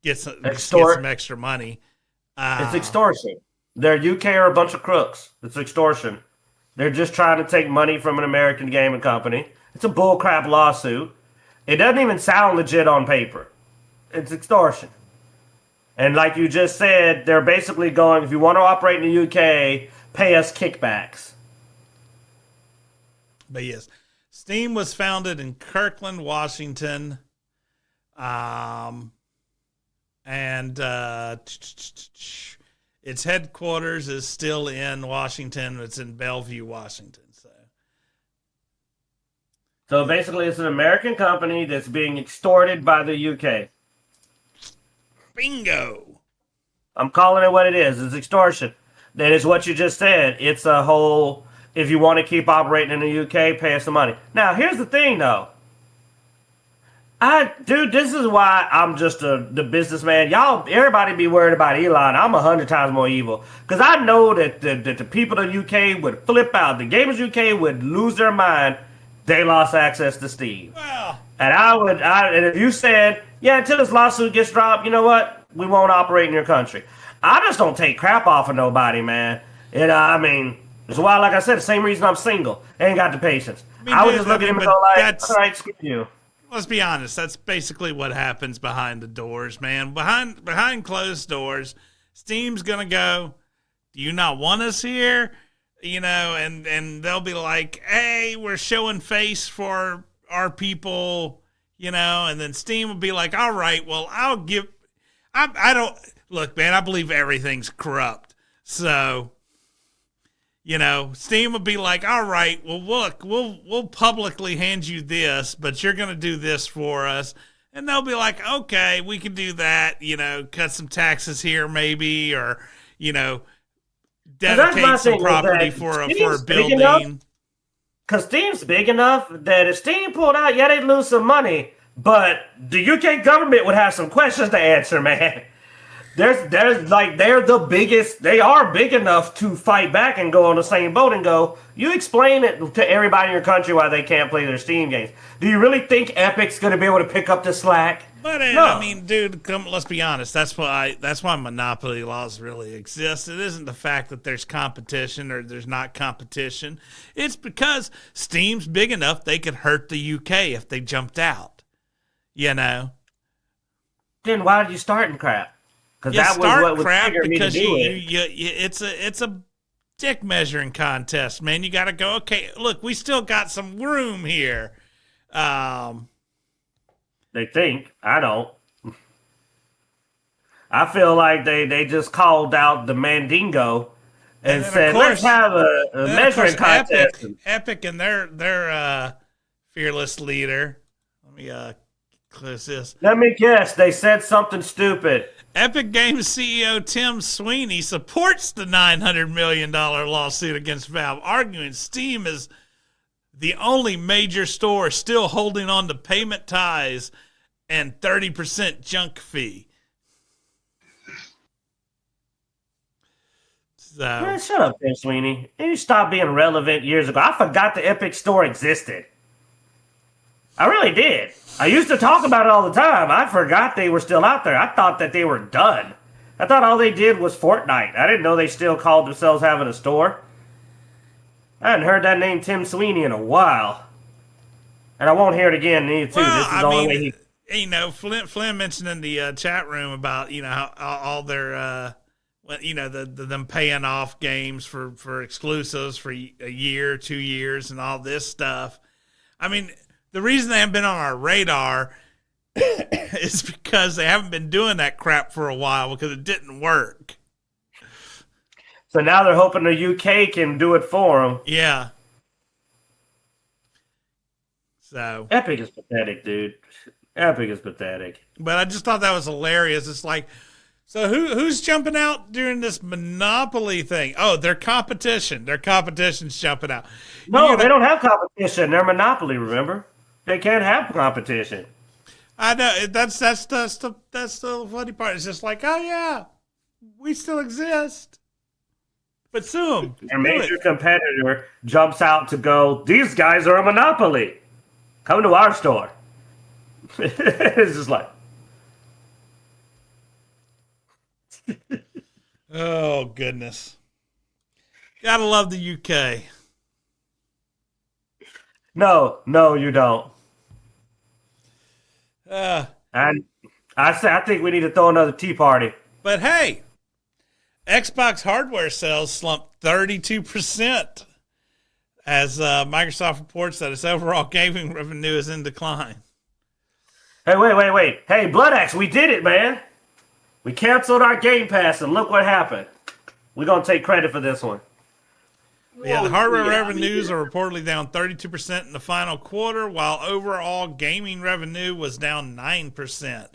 get some extra money. It's extortion. Their UK are a bunch of crooks. It's extortion. They're just trying to take money from an American gaming company. It's a bullcrap lawsuit. It doesn't even sound legit on paper. It's extortion. And like you just said, they're basically going, if you want to operate in the UK, pay us kickbacks. But yes, Steam was founded in Kirkland, Washington. And its headquarters is still in Washington. It's in Bellevue, Washington. So basically, it's an American company that's being extorted by the UK. Bingo. I'm calling it what it is. It's extortion. That is what you just said. It's a whole, if you want to keep operating in the UK, pay us the money. Now, here's the thing, though. Dude, this is why I'm just the businessman. Y'all, everybody be worried about Elon. I'm 100 times more evil. Because I know that the people in the UK would flip out. The gamers UK would lose their mind. They lost access to Steam. Well, And and if you said, yeah, until this lawsuit gets dropped, you know what? We won't operate in your country. I just don't take crap off of nobody, man. And I mean, it's why, like I said, the same reason I'm single. Ain't got the patience. I would just look at him and go like, all right, screw you. Let's be honest. That's basically what happens behind the doors, man. Behind closed doors, Steam's gonna go, do you not want us here? You know, and they'll be like, hey, we're showing face for our people, you know, and then Steam will be like, all right, well, I don't, look, man, I believe everything's corrupt. So, you know, Steam will be like, all right, well, look, we'll publicly hand you this, but you're going to do this for us. And they'll be like, okay, we can do that, you know, cut some taxes here maybe, or, you know, dedicate some property for a building. Because Steam's big enough that if Steam pulled out, yeah, they'd lose some money, but the UK government would have some questions to answer, man. There's like, they're the biggest, they are big enough to fight back and go on the same boat and go, you explain it to everybody in your country why they can't play their Steam games. Do you really think Epic's going to be able to pick up the slack? But No. I mean, dude, let's be honest. That's why monopoly laws really exist. It isn't the fact that there's competition or there's not competition. It's because Steam's big enough they could hurt the UK if they jumped out. You know. Then why did you start in crap? Because that was what was triggering me to do it. It's a dick measuring contest, man. You got to go, okay, look, we still got some room here. They think. I don't. I feel like they just called out the Mandingo and said, let's have a measuring contest. Epic and their fearless leader. Let me close this. Let me guess. They said something stupid. Epic Games CEO Tim Sweeney supports the $900 million lawsuit against Valve, arguing Steam is the only major store still holding on to payment ties and 30% junk fee. So, Man, shut up, Tim Sweeney. You stopped being relevant years ago. I forgot the Epic store existed. I really did. I used to talk about it all the time. I forgot they were still out there. I thought that they were done. I thought all they did was Fortnite. I didn't know they still called themselves having a store. I hadn't heard that name Tim Sweeney in a while. And I won't hear it again either, too. Well, This is the only way he... You know, Flynn mentioned in the chat room about, you know, how all their, you know, them paying off games for exclusives for a year, 2 years, and all this stuff. I mean, the reason they haven't been on our radar is because they haven't been doing that crap for a while because it didn't work. So now they're hoping the UK can do it for them. Yeah. So Epic is pathetic, dude. Epic is pathetic. But I just thought that was hilarious. It's like, so who's jumping out during this Monopoly thing? Oh, their competition. Their competition's jumping out. No, they don't have competition. They're Monopoly, remember? They can't have competition. I know. That's the funny part. It's just like, oh yeah, we still exist. But sue them. Their major competitor jumps out to go, these guys are a monopoly. Come to our store. It's just like... Oh, goodness. Gotta love the UK. No, you don't. And I think we need to throw another tea party. But hey, Xbox hardware sales slumped 32%. as Microsoft reports that its overall gaming revenue is in decline. Hey, wait. Hey, Bloodaxe, we did it, man. We canceled our Game Pass, and look what happened. We're going to take credit for this one. Yeah, the hardware revenues are reportedly down 32% in the final quarter, while overall gaming revenue was down 9%.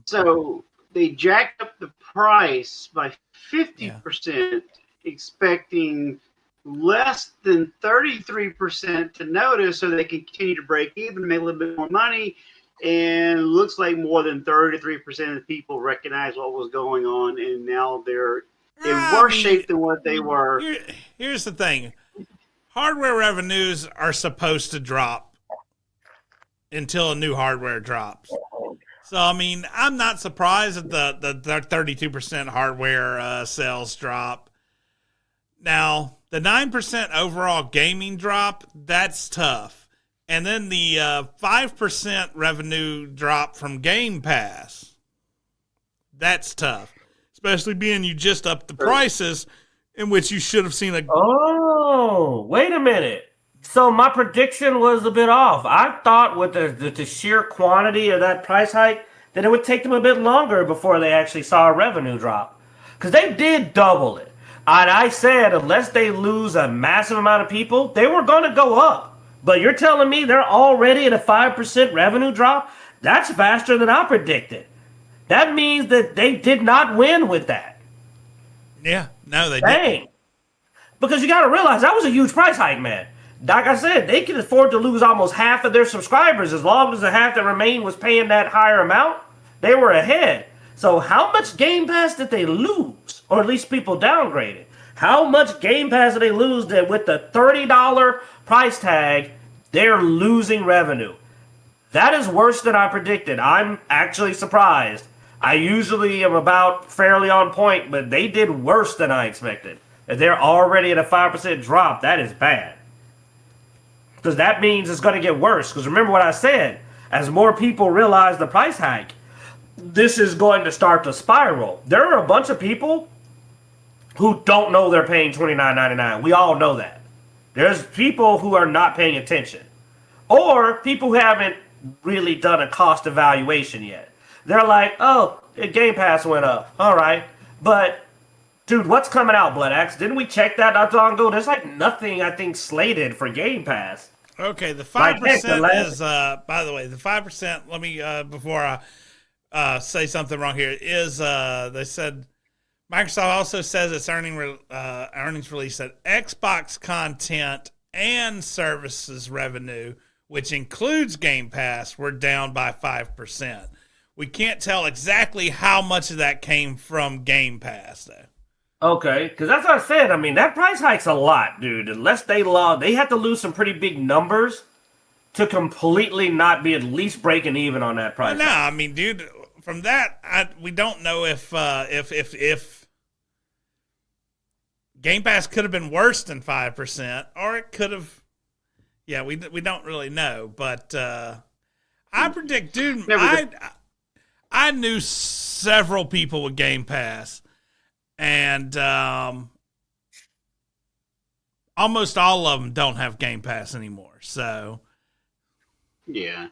So they jacked up the price by 50%, expecting less than 33% to notice, so they can continue to break even, make a little bit more money. And it looks like more than 33% of the people recognize what was going on, and now they're in worse shape than what they were. Here's the thing. Hardware revenues are supposed to drop until a new hardware drops. So, I mean, I'm not surprised that the 32% hardware sales drop. Now, the 9% overall gaming drop, that's tough. And then the 5% revenue drop from Game Pass, that's tough. Especially being you just upped the prices, in which you should have seen a... Oh, wait a minute. So my prediction was a bit off. I thought with the sheer quantity of that price hike that it would take them a bit longer before they actually saw a revenue drop. Because they did double it. And I said unless they lose a massive amount of people, they were going to go up. But you're telling me they're already at a 5% revenue drop? That's faster than I predicted. That means that they did not win with that. Yeah, no, they Dang. didn't. Because you got to realize that was a huge price hike, man. Like I said, they can afford to lose almost half of their subscribers as long as the half that remained was paying that higher amount. They were ahead. So how much Game Pass did they lose? Or at least people downgraded. How much Game Pass did they lose that with the $30 price tag, they're losing revenue? That is worse than I predicted. I'm actually surprised. I usually am about fairly on point, but they did worse than I expected. If they're already at a 5% drop, that is bad. Because that means it's going to get worse. Because remember what I said. As more people realize the price hike, this is going to start to spiral. There are a bunch of people who don't know they're paying $29.99. We all know that. There's people who are not paying attention. Or people who haven't really done a cost evaluation yet. They're like, oh, Game Pass went up. All right. But, dude, what's coming out, Bloodaxe? Didn't we check that not long ago? There's like nothing, I think, slated for Game Pass. Okay, the 5% is, by the way, the 5%, let me, before I say something wrong here, is, they said, Microsoft also says its earnings release that Xbox content and services revenue, which includes Game Pass, were down by 5%. We can't tell exactly how much of that came from Game Pass, though. Okay, because that's what I said. I mean, that price hike's a lot, dude. Unless they have to lose some pretty big numbers to completely not be at least breaking even on that price. No, I mean, dude, from that, we don't know if Game Pass could have been worse than 5%, or it could have. Yeah, we don't really know, but I predict, dude. I knew several people with Game Pass, and almost all of them don't have Game Pass anymore. So, yeah.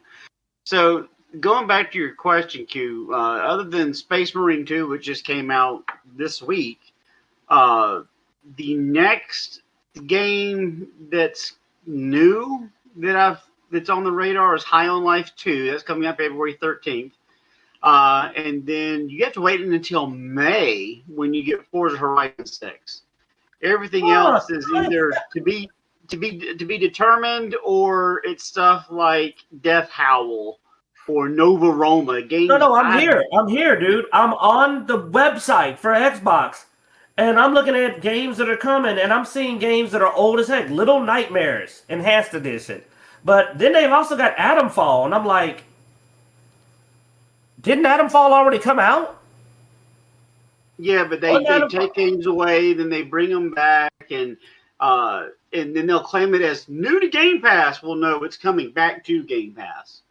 So going back to your question, Q, other than Space Marine 2, which just came out this week, the next game that's new that's on the radar is High on Life 2. That's coming up February 13th. And then you have to wait until May when you get Forza Horizon 6. Everything else is either to be determined, or it's stuff like Death Howl or Nova Roma. No, I'm here, dude. I'm on the website for Xbox, and I'm looking at games that are coming, and I'm seeing games that are old as heck. Little Nightmares Enhanced Edition. But then they've also got Atomfall, and I'm like, didn't Atomfall already come out? Yeah, but they take games away, then they bring them back, and then they'll claim it as new to Game Pass. Well, no, it's coming back to Game Pass.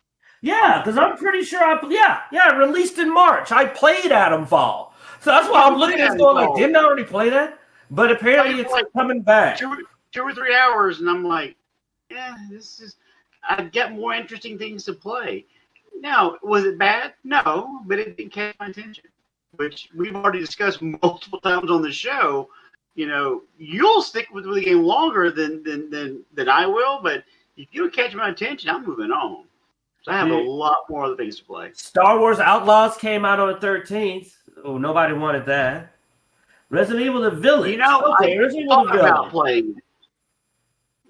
Yeah, because I'm pretty sure it released in March. I played Atomfall. So that's why I'm looking at it going like, didn't I already play that? But apparently it's coming back. 2 or 3 hours, and I'm like, this is. I've got more interesting things to play. Now, was it bad? No, but it didn't catch my attention, which we've already discussed multiple times on the show. You know, you'll stick with the game longer than I will, but if you don't catch my attention, I'm moving on. So I have a lot more other things to play. Star Wars Outlaws came out on the 13th. Oh, nobody wanted that. Resident Evil The Village. You know, okay, I thought about playing it,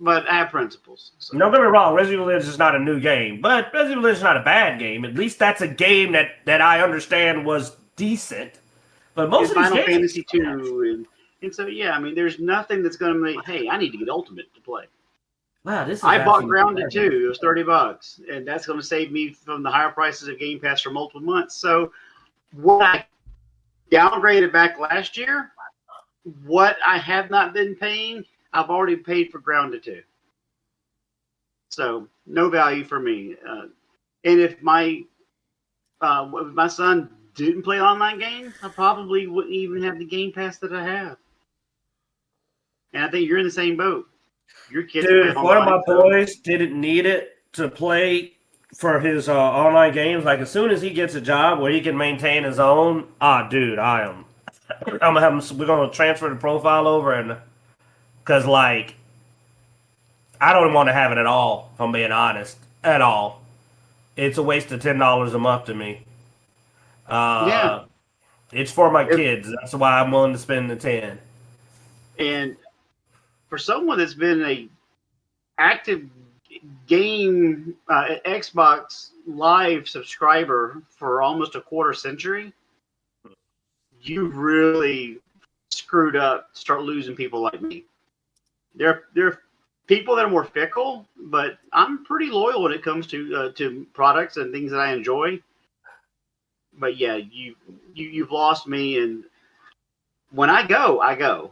but I have principles. So. Don't get me wrong, Resident Evil Village is not a new game, but Resident Evil Village is not a bad game. At least that's a game that I understand was decent. But most of these Final games Fantasy 2 and so yeah, I mean, there's nothing that's going to make. Hey, I need to get Ultimate to play. Wow, this is I bought Grounded too. It was $30, and that's going to save me from the higher prices of Game Pass for multiple months. So, what I downgraded back last year, what I have not been paying, I've already paid for Grounded too. So, no value for me. And if my son didn't play online games, I probably wouldn't even have the Game Pass that I have. And I think you're in the same boat. Your kids, dude, one of my boys didn't need it to play for his online games. Like as soon as he gets a job where he can maintain his own, dude, I'm gonna have him. We're gonna transfer the profile over, and because like I don't want to have it at all. If I'm being honest, at all, it's a waste of $10 a month to me. Yeah, it's for my kids. That's why I'm willing to spend the 10. And for someone that's been a active game Xbox Live subscriber for almost a quarter century, you really screwed up. Start losing people like me. There are people that are more fickle, but I'm pretty loyal when it comes to products and things that I enjoy. But yeah, you've lost me, and when I go,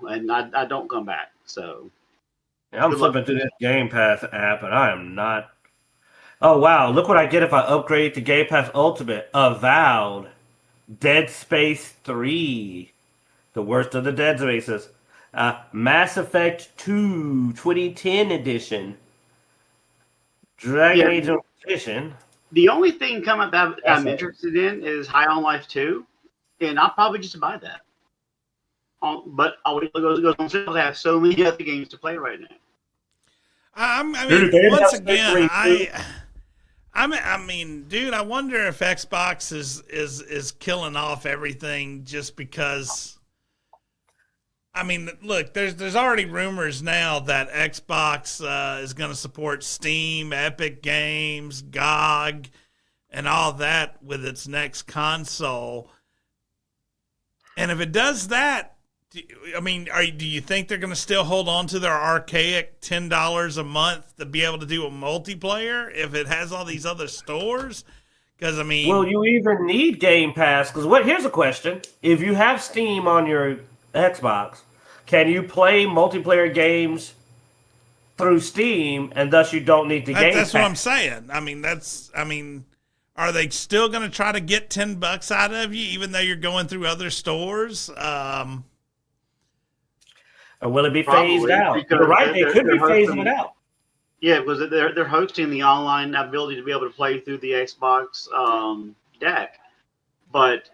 and I don't come back. So yeah, I'm flipping through this Game Pass app, and I am not. Oh wow! Look what I get if I upgrade to Game Pass Ultimate. Avowed, Dead Space 3, the worst of the Dead Spaces. Mass Effect 2, 2010 edition. Dragon Age Inquisition. The only thing coming that I'm interested in is High on Life 2, and I'll probably just buy that. But I'll wait till it goes on sale. I have so many other games to play right now. I mean, dude, I wonder if Xbox is killing off everything just because. I mean, look, there's already rumors now that Xbox is going to support Steam, Epic Games, GOG, and all that with its next console. And if it does that, do you think they're going to still hold on to their archaic $10 a month to be able to do a multiplayer if it has all these other stores? Because will you even need Game Pass? Because here's a question: if you have Steam on your Xbox, can you play multiplayer games through Steam, and thus you don't need the Game Pass? That's what I'm saying. Are they still going to try to get $10 out of you, even though you're going through other stores? Or will it be phased out? You're right, they could be phasing it out. Yeah, because they're hosting the online ability to be able to play through the Xbox deck. But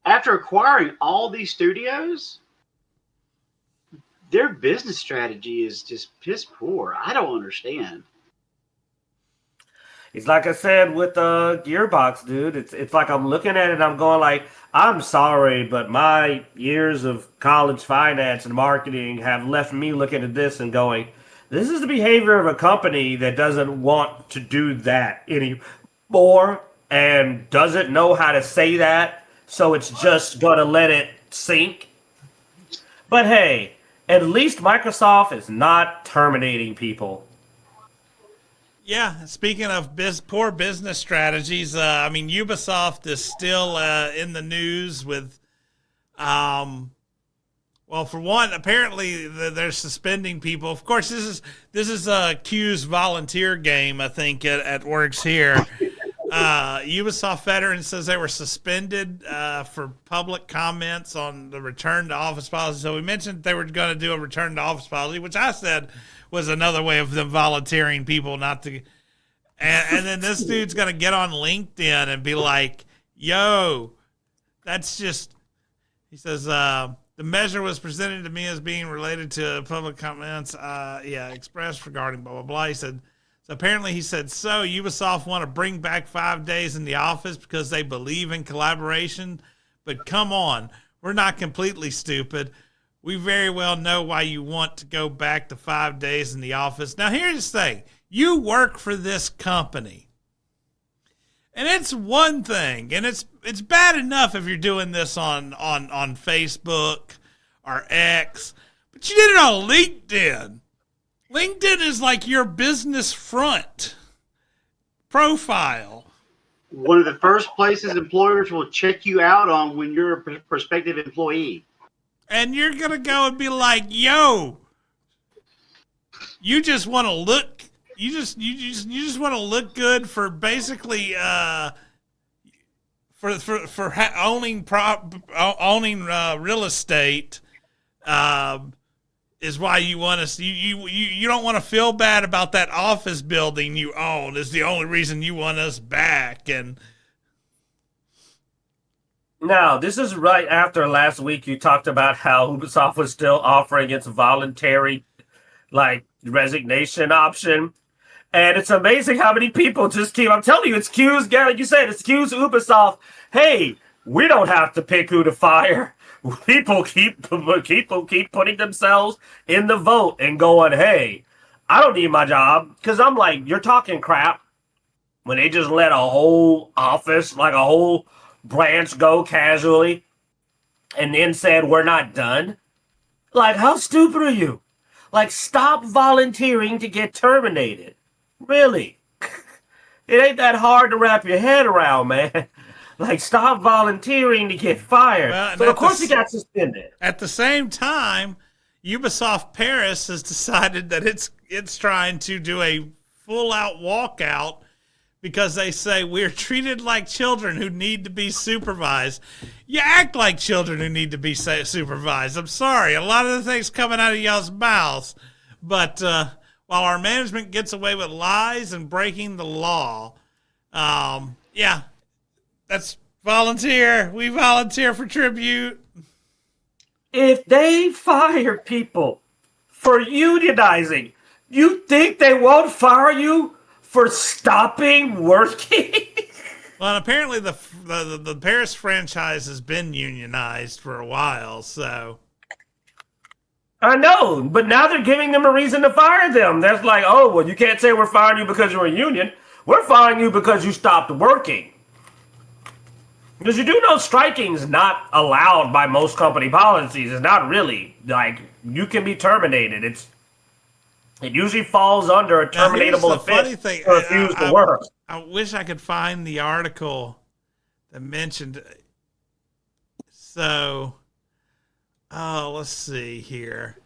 after acquiring all these studios, their business strategy is just piss poor. I don't understand. It's like I said with Gearbox, dude. It's like I'm looking at it and I'm going like, I'm sorry, but my years of college finance and marketing have left me looking at this and going, this is the behavior of a company that doesn't want to do that anymore and doesn't know how to say that, so it's just going to let it sink. But hey, at least Microsoft is not terminating people. Yeah, speaking of poor business strategies, Ubisoft is still in the news with, for one, apparently they're suspending people. Of course, this is Q's volunteer game, I think, at Works here. Ubisoft veteran says they were suspended for public comments on the return to office policy. So we mentioned they were going to do a return to office policy, which I said was another way of them volunteering people not to. And then this dude's going to get on LinkedIn and be like, yo, that's just, he says, the measure was presented to me as being related to public comments, expressed regarding blah, blah, blah. He said, so apparently he said, so Ubisoft want to bring back 5 days in the office because they believe in collaboration. But come on, we're not completely stupid. We very well know why you want to go back to 5 days in the office. Now, here's the thing. You work for this company. And it's one thing, and it's bad enough if you're doing this on Facebook or X, but you did it on LinkedIn. LinkedIn is like your business front profile. One of the first places employers will check you out on when you're a prospective employee. And you're going to go and be like, yo, you just want to look, you just want to look good for basically, owning real estate, is why you want us. You don't want to feel bad about that office building you own. Is the only reason you want us back. And now, this is right after last week you talked about how Ubisoft was still offering its voluntary, resignation option. And it's amazing how many people just keep, I'm telling you, it's Q's, Gary, you said, it's Q's Ubisoft. Hey, we don't have to pick who to fire. People keep putting themselves in the vote and going, hey, I don't need my job. Because I'm like, you're talking crap when they just let a whole office, like a whole branch go casually and then said, we're not done. Like, how stupid are you? Like, stop volunteering to get terminated. Really? It ain't that hard to wrap your head around, man. Like, stop volunteering to get fired. Well, so, of course, he got suspended. At the same time, Ubisoft Paris has decided that it's trying to do a full-out walkout because they say we're treated like children who need to be supervised. You act like children who need to be supervised. I'm sorry. A lot of the things coming out of y'all's mouths. But while our management gets away with lies and breaking the law, that's volunteer. We volunteer for tribute. If they fire people for unionizing, you think they won't fire you for stopping working? Well, apparently the Paris franchise has been unionized for a while, so. I know, but now they're giving them a reason to fire them. That's like, oh, well, you can't say we're firing you because you're a union. We're firing you because you stopped working. Because you do know striking is not allowed by most company policies. It's not really. Like, you can be terminated. It usually falls under a terminatable offense to refuse to work. I wish I could find the article that mentioned. So, let's see here.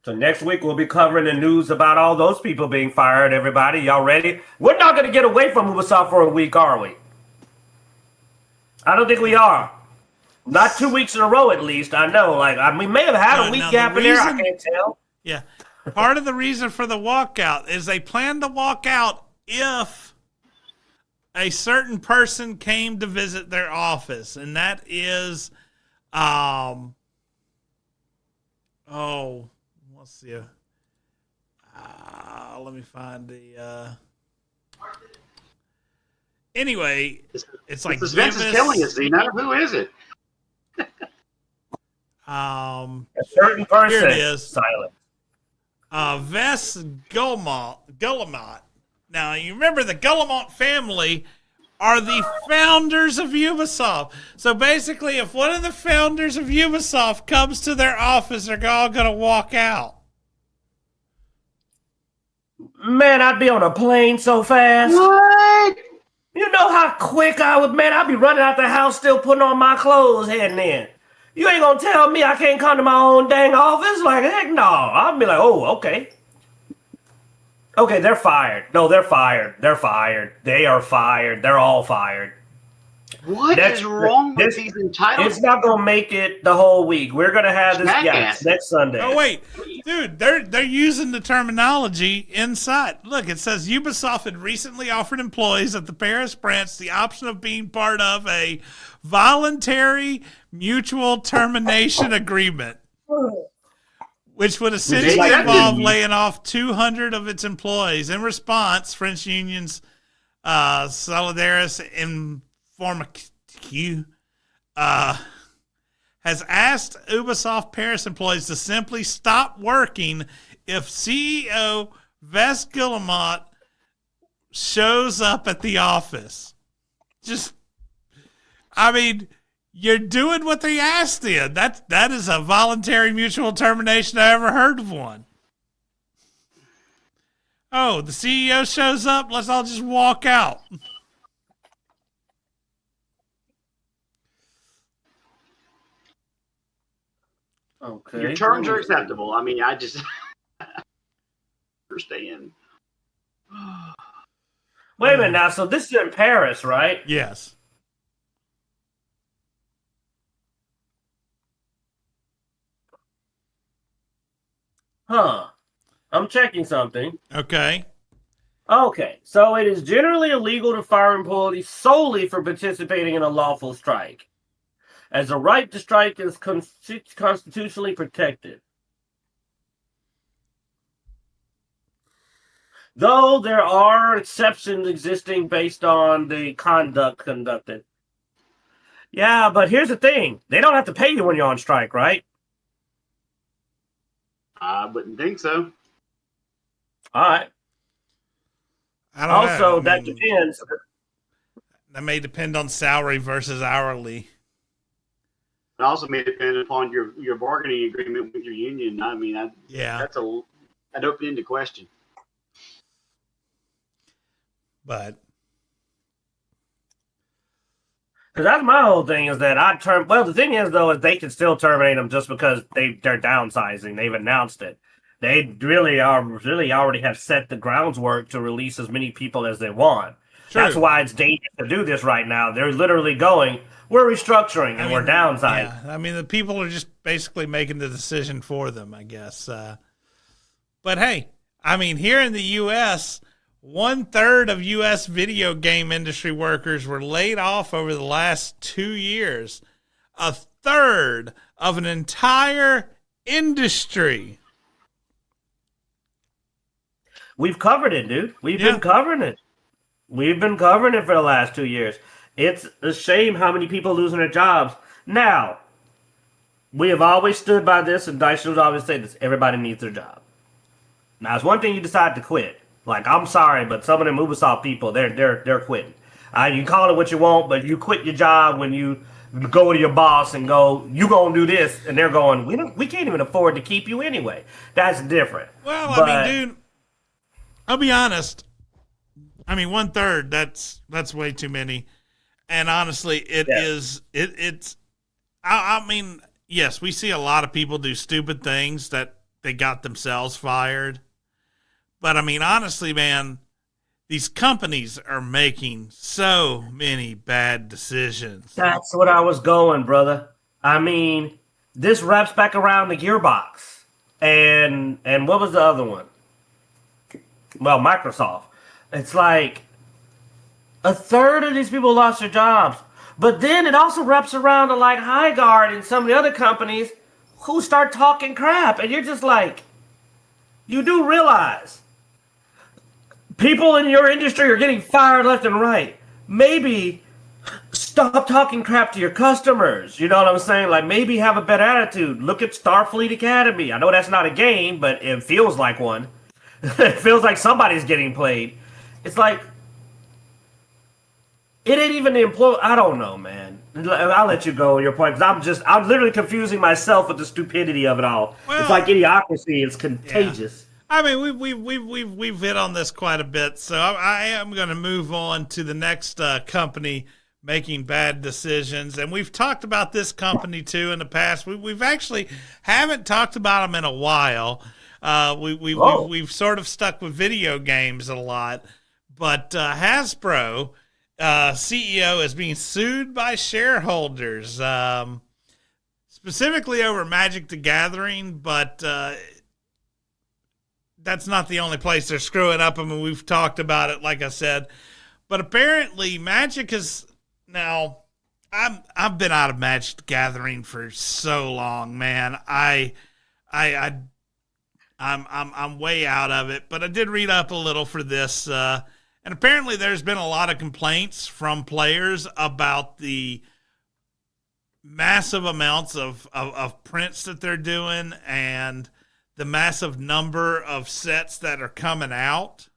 So next week we'll be covering the news about all those people being fired, everybody. Y'all ready? We're not going to get away from Ubisoft for a week, are we? I don't think we are. Not 2 weeks in a row, at least. I know. We may have had a week gap in there. I can't tell. Yeah. Part of the reason for the walkout is they plan to walk out if a certain person came to visit their office. And that is, let's see. Let me find the, anyway, it's like Vince is killing us, Zeno. Who is it? A certain person. Here it is. Silent. Ves Guillemot. Now, you remember the Guillemot family are the founders of Ubisoft. So basically, if one of the founders of Ubisoft comes to their office, they're all going to walk out. Man, I'd be on a plane so fast. What? You know how quick I would, man. I'd be running out the house still putting on my clothes, heading in. You ain't gonna tell me I can't come to my own dang office? Like, heck no. I'd be like, oh, okay. Okay, they're fired. No, they're fired. They're fired. They are fired. They're all fired. What is wrong with these entitled? It's not going to make it the whole week. We're going to have this next Sunday. Oh wait, dude, they're using the terminology inside. Look, it says Ubisoft had recently offered employees at the Paris branch the option of being part of a voluntary mutual termination agreement, which would essentially involve laying off 200 of its employees. In response, French unions Solidaris Q has asked Ubisoft Paris employees to simply stop working if CEO Ves Guillemot shows up at the office. You're doing what they asked in. That is a voluntary mutual termination I ever heard of one. Oh, the CEO shows up, let's all just walk out. Okay. Your terms are acceptable. I mean, I just understand. Wait a minute now. So this is in Paris, right? Yes. Huh. I'm checking something. Okay. Okay. So it is generally illegal to fire employees solely for participating in a lawful strike, as the right to strike is constitutionally protected. Though there are exceptions existing based on the conduct conducted. Yeah, but here's the thing. They don't have to pay you when you're on strike, right? I wouldn't think so. All right. I don't know. That depends. That may depend on salary versus hourly. It also may depend upon your bargaining agreement with your union. I mean, that's an open-ended question. But because that's my whole thing is that the thing is though is they can still terminate them just because they're downsizing. They've announced it. They really already have set the groundwork to release as many people as they want. True. That's why it's dangerous to do this right now. They're literally going, we're restructuring and we're downsizing. Yeah. I mean, the people are just basically making the decision for them, I guess. But hey, I mean, here in the U.S., 1/3 of U.S. video game industry workers were laid off over the last 2 years. 1/3 of an entire industry. We've covered it, dude. We've been covering it. We've been covering it for the last 2 years. It's a shame how many people are losing their jobs. Now, we have always stood by this, and Dice would always say this: everybody needs their job. Now, it's one thing you decide to quit. Like, I'm sorry, but some of them Ubisoft people, they're quitting. You call it what you want, but you quit your job when you go to your boss and go, you gonna do this, and they're going, we can't even afford to keep you anyway. That's different. Well, I mean, dude, I'll be honest. I mean, 1/3, that's way too many. And honestly, it's, I mean, yes, we see a lot of people do stupid things that they got themselves fired. But I mean, honestly, man, these companies are making so many bad decisions. That's what I was going, brother. I mean, this wraps back around the Gearbox. And what was the other one? Well, Microsoft. It's like 1/3 of these people lost their jobs. But then it also wraps around to like Highguard and some of the other companies who start talking crap. And you're just like, you do realize people in your industry are getting fired left and right. Maybe stop talking crap to your customers. You know what I'm saying? Like, maybe have a better attitude. Look at Starfleet Academy. I know that's not a game, but it feels like one. It feels like somebody's getting played. It's like, it ain't even the employee. I don't know, man. I'll let you go on your point, because I'm literally confusing myself with the stupidity of it all. Well, it's like idiocracy. It's contagious. Yeah. I mean, we've hit on this quite a bit, so I am going to move on to the next company making bad decisions, and we've talked about this company too in the past. We've actually haven't talked about them in a while. We've sort of stuck with video games a lot, but Hasbro CEO is being sued by shareholders, specifically over Magic the Gathering, but that's not the only place they're screwing up. I mean, we've talked about it, like I said, but apparently Magic is now. I've been out of Magic the Gathering for so long, man. I'm way out of it, but I did read up a little for this, and apparently there's been a lot of complaints from players about the massive amounts of prints that they're doing and the massive number of sets that are coming out.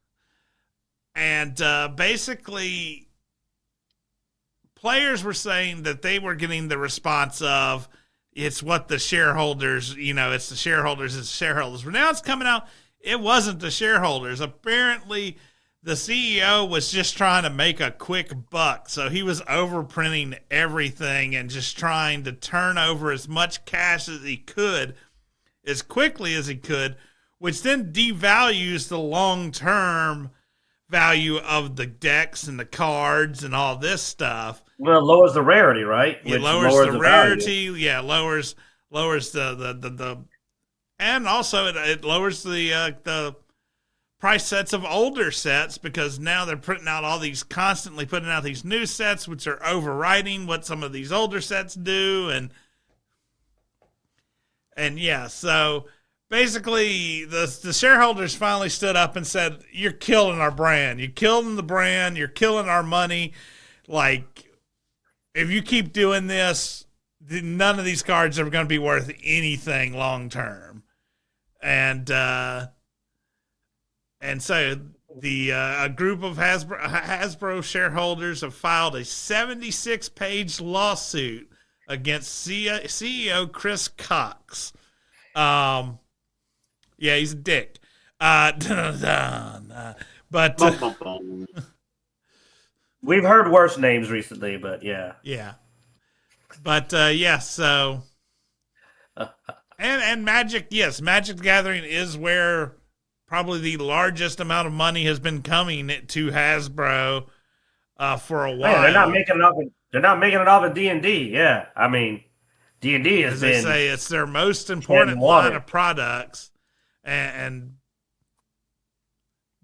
And basically, players were saying that they were getting the response of, it's what the shareholders, it's the shareholders. But now it's coming out, it wasn't the shareholders. Apparently, the CEO was just trying to make a quick buck. So he was overprinting everything and just trying to turn over as much cash as he could, as quickly as he could, which then devalues the long-term value of the decks and the cards and all this stuff. Well, it lowers the rarity, right? It lowers the rarity. Yeah, lowers the and also it lowers the price sets of older sets, because now they're constantly putting out these new sets, which are overriding what some of these older sets do, and yeah, so basically the shareholders finally stood up and said, "You're killing our brand. You're killing the brand. You're killing our money. Like, if you keep doing this, none of these cards are going to be worth anything long term." And so a group of Hasbro shareholders have filed a 76-page lawsuit against CEO Chris Cox. Yeah, he's a dick. But we've heard worse names recently, but yeah. Yeah. But yeah, so and Magic, yes, Magic the Gathering is where probably the largest amount of money has been coming to Hasbro for a while. Man, they're not making it off. They're not making it off of D&D. Yeah, I mean, D&D has been. As they say, it's their most important line of products, and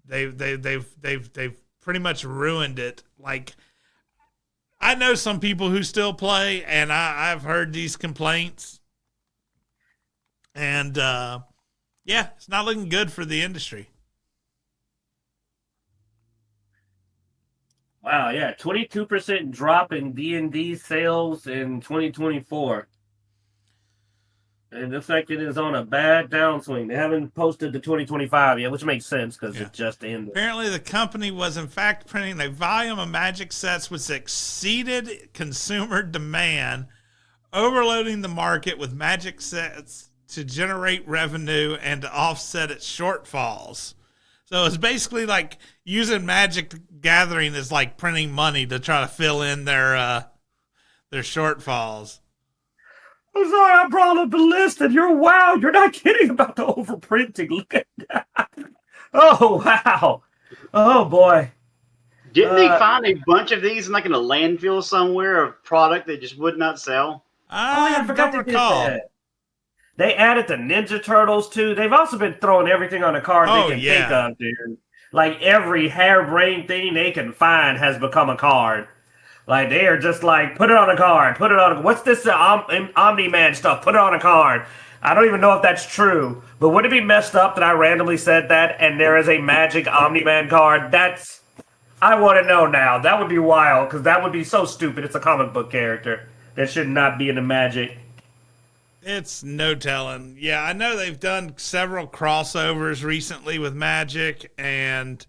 they've pretty much ruined it. Like, I know some people who still play, and I've heard these complaints, and yeah, it's not looking good for the industry. Wow, yeah, 22% drop in D&D sales in 2024. And looks like it is on a bad downswing. They haven't posted the 2025 yet, which makes sense because it just ended. Apparently, the company was in fact printing a volume of Magic sets which exceeded consumer demand, overloading the market with Magic sets to generate revenue and to offset its shortfalls. So it's basically like using Magic Gathering as like printing money to try to fill in their shortfalls. I'm sorry, I brought up the list, and you're not kidding about the overprinting. Look at that. Oh, wow. Oh, boy. Didn't they find a bunch of these in like in a landfill somewhere, a product that just would not sell? I forgot to recall. They added the Ninja Turtles, too. They've also been throwing everything on the card they can think of, dude. Like, every harebrained thing they can find has become a card. Like, they are just like, put it on a card, what's this Omni-Man stuff? Put it on a card. I don't even know if that's true, but would it be messed up that I randomly said that and there is a Magic Omni-Man card? I want to know now. That would be wild, because that would be so stupid. It's a comic book character that should not be in the Magic. It's no telling. Yeah, I know they've done several crossovers recently with Magic, and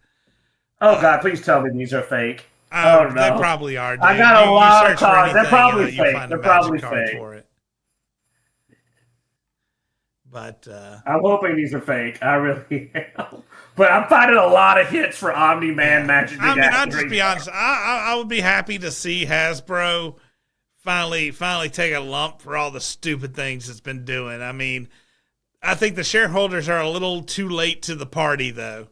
oh God, please tell me these are fake. Oh no, they probably are. Dude. I got a lot of cards. They're probably fake. They're probably fake. For it. But I'm hoping these are fake. I really am. But I'm finding a lot of hits for Omni-Man Magic. I mean, I'll just be honest. I would be happy to see Hasbro finally take a lump for all the stupid things it's been doing. I mean, I think the shareholders are a little too late to the party, though.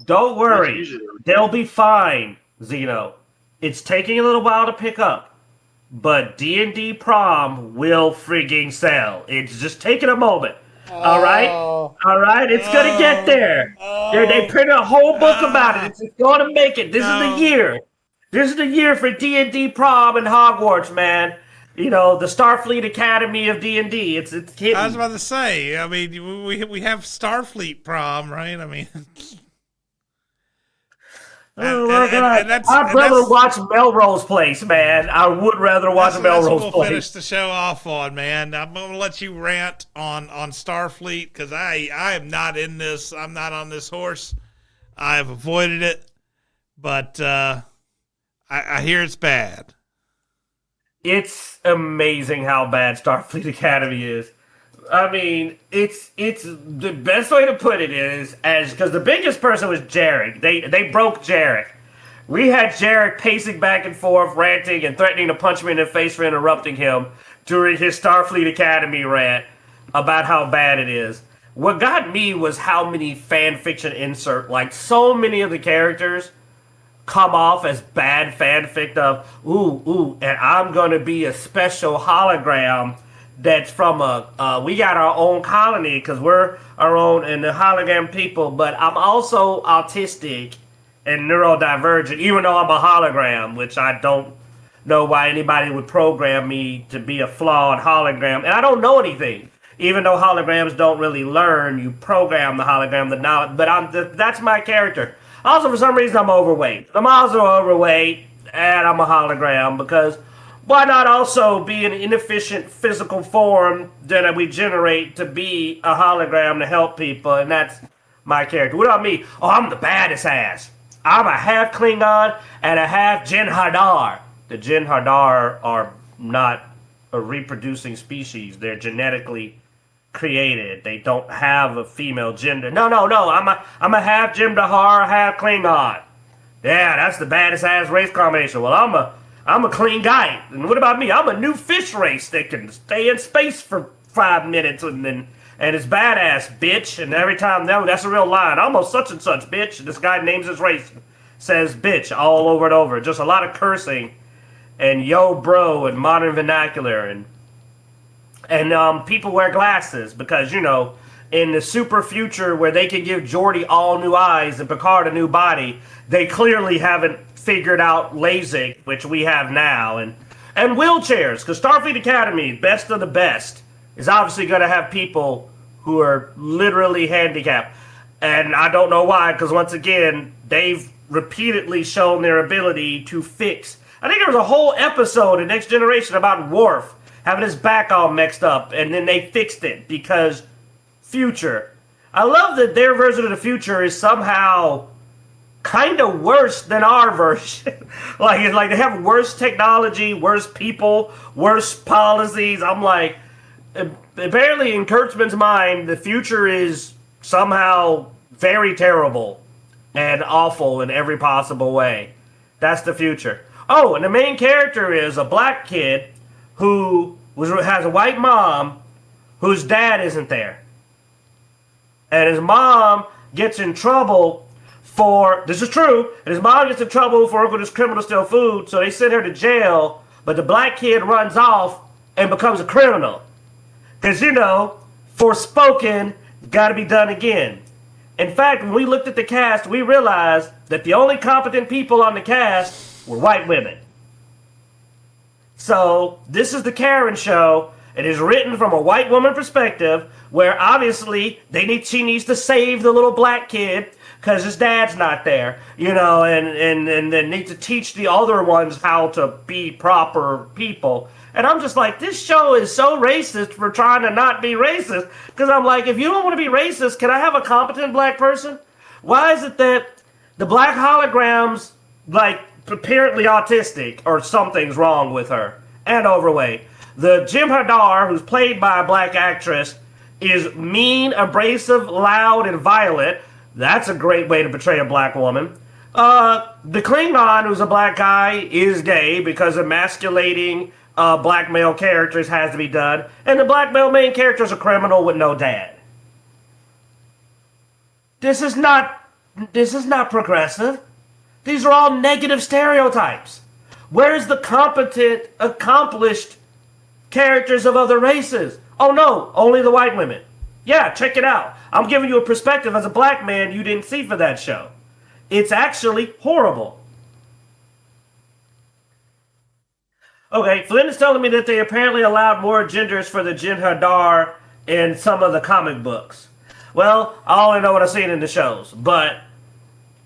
Don't worry. They'll be fine, Xeno. It's taking a little while to pick up, but D&D Prom will frigging sell. It's just taking a moment. All right? All right? It's going to get there. They printed a whole book about it. It's going to make it. This is the year. This is the year for D&D Prom and Hogwarts, man. You know, the Starfleet Academy of D&D. It's hitting. I was about to say, I mean, we have Starfleet Prom, right? I mean... Oh my God! I'd rather watch Melrose Place, man. I would rather watch Melrose Place. We'll finish the show off on, man. I'm gonna let you rant on Starfleet because I am not in this. I'm not on this horse. I have avoided it, but I hear it's bad. It's amazing how bad Starfleet Academy is. I mean, it's the best way to put it is because the biggest person was Jarek. They broke Jarek. We had Jarek pacing back and forth, ranting and threatening to punch me in the face for interrupting him during his Starfleet Academy rant about how bad it is. What got me was how many fan fiction like so many of the characters come off as bad fanfic of and I'm gonna be a special hologram that's from we got our own colony because we're our own and the hologram people, but I'm also autistic and neurodivergent, even though I'm a hologram, which I don't know why anybody would program me to be a flawed hologram. And I don't know anything. Even though holograms don't really learn, you program the hologram to know. But that's my character. Also, for some reason, I'm overweight. I'm also overweight, and I'm a hologram because why not also be an inefficient physical form that we generate to be a hologram to help people? And that's my character. What about me? Oh, I'm the baddest ass. I'm a half Klingon and a half Jin Hadar. The Jin Hadar are not a reproducing species. They're genetically created. They don't have a female gender. No. I'm a half Jim Hadar, half Klingon. Yeah, that's the baddest ass race combination. Well, I'm a clean guy. And what about me? I'm a new fish race that can stay in space for 5 minutes and it's badass, bitch. And every time, no, that's a real line. I'm a such and such, bitch. And this guy names his race, says bitch all over and over. Just a lot of cursing and yo, bro, and modern vernacular. And people wear glasses because, you know, in the super future where they can give Geordi all new eyes and Picard a new body, they clearly haven't figured out LASIK, which we have now, and wheelchairs, because Starfleet Academy, best of the best, is obviously going to have people who are literally handicapped. And I don't know why, because once again, they've repeatedly shown their ability to fix. I think there was a whole episode in Next Generation about Worf having his back all mixed up, and then they fixed it because future. I love that their version of the future is somehow kind of worse than our version. like they have worse technology, worse people, worse policies. I'm like, apparently in Kurtzman's mind, the future is somehow very terrible and awful in every possible way. That's the future. Oh, and the main character is a black kid who has a white mom whose dad isn't there. And his mom gets in trouble this is true, and his mom gets in trouble for working with this criminal to steal food, so they send her to jail, but the black kid runs off and becomes a criminal. Because, you know, Forspoken, gotta be done again. In fact, when we looked at the cast, we realized that the only competent people on the cast were white women. So, this is the Karen show. It is written from a white woman perspective, where obviously she needs to save the little black kid because his dad's not there, you know, and then need to teach the other ones how to be proper people. And I'm just like, this show is so racist for trying to not be racist. Because I'm like, if you don't want to be racist, can I have a competent black person? Why is it that the black holograms, like, apparently autistic or something's wrong with her and overweight? The Jim Hadar, who's played by a black actress, is mean, abrasive, loud, and violent. That's a great way to portray a black woman. The Klingon, who's a black guy, is gay because emasculating black male characters has to be done, and the black male main character is a criminal with no dad. This is not progressive. These are all negative stereotypes. Where's the competent, accomplished characters of other races? Oh no, only the white women. Yeah, check it out. I'm giving you a perspective as a black man you didn't see for that show. It's actually horrible. Okay, Flynn is telling me that they apparently allowed more genders for the Jin Hadar in some of the comic books. Well, I only know what I've seen in the shows, but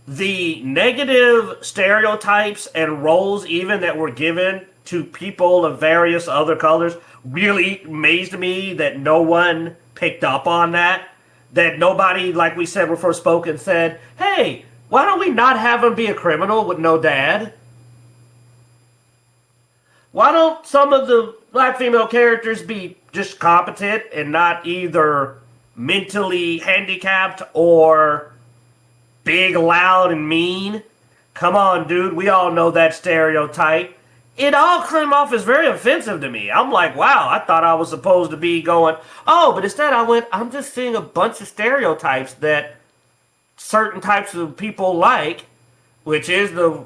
the negative stereotypes and roles even that were given to people of various other colors really amazed me that no one picked up on that. That nobody, like we said before spoken, said, hey, why don't we not have him be a criminal with no dad? Why don't some of the black female characters be just competent and not either mentally handicapped or big, loud, and mean? Come on, dude. We all know that stereotype. It all came off as very offensive to me. I'm like, wow, I thought I was supposed to be going, oh, but instead I'm just seeing a bunch of stereotypes that certain types of people like, which is the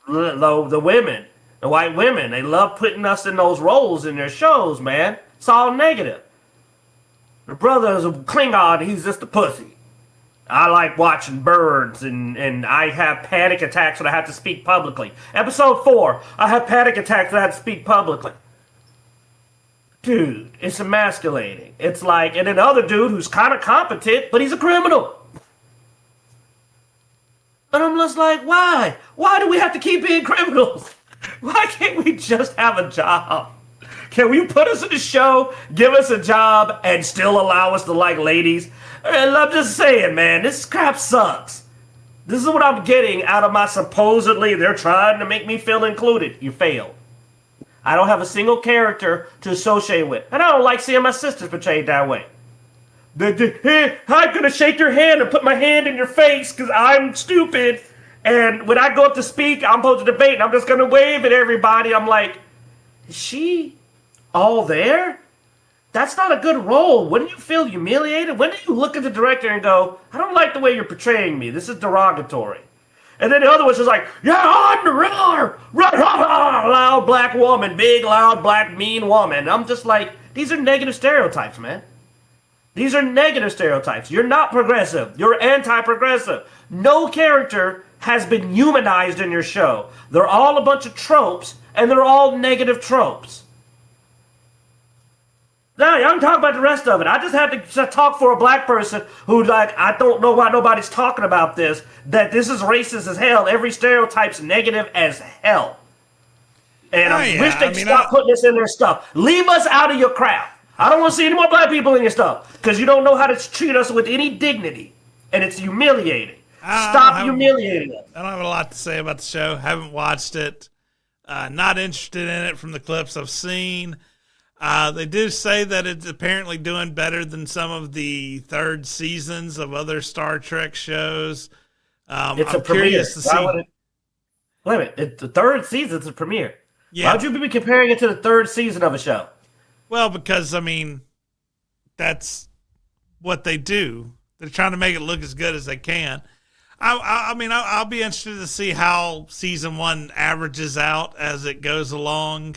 women. The white women, they love putting us in those roles in their shows, man. It's all negative. The brother is a Klingon, he's just a pussy. I like watching birds, and I have panic attacks when I have to speak publicly. Episode 4, I have panic attacks when I have to speak publicly. Dude, it's emasculating. It's like, and another dude who's kind of competent, but he's a criminal. And I'm just like, why? Why do we have to keep being criminals? Why can't we just have a job? Can we put us in a show, give us a job, and still allow us to like ladies? And I'm just saying, man, this crap sucks. This is what I'm getting out of my supposedly they're trying to make me feel included. You failed. I don't have a single character to associate with. And I don't like seeing my sisters portrayed that way. Hey, I'm going to shake your hand and put my hand in your face because I'm stupid. And when I go up to speak, I'm supposed to debate, and I'm just going to wave at everybody. I'm like, is she all there? That's not a good role. Wouldn't you feel humiliated? When do you look at the director and go, I don't like the way you're portraying me. This is derogatory. And then the other one's just like, yeah, I'm the loud black woman, big, loud, black, mean woman. I'm just like, these are negative stereotypes, man. These are negative stereotypes. You're not progressive. You're anti-progressive. No character has been humanized in your show. They're all a bunch of tropes, and they're all negative tropes. Now, I can talk about the rest of it. I just had to talk for a black person who, like, I don't know why nobody's talking about this, that this is racist as hell. Every stereotype's negative as hell. And I wish they'd stop putting this in their stuff. Leave us out of your crap. I don't want to see any more black people in your stuff because you don't know how to treat us with any dignity. And it's humiliating. Stop humiliating us. I don't have a lot to say about the show. Haven't watched it. Not interested in it from the clips I've seen. They do say that it's apparently doing better than some of the third seasons of other Star Trek shows. It's a premiere. Wait a minute. The third season's a premiere. Yeah. Why would you be comparing it to the third season of a show? Well, because, I mean, that's what they do. They're trying to make it look as good as they can. I'll be interested to see how season 1 averages out as it goes along.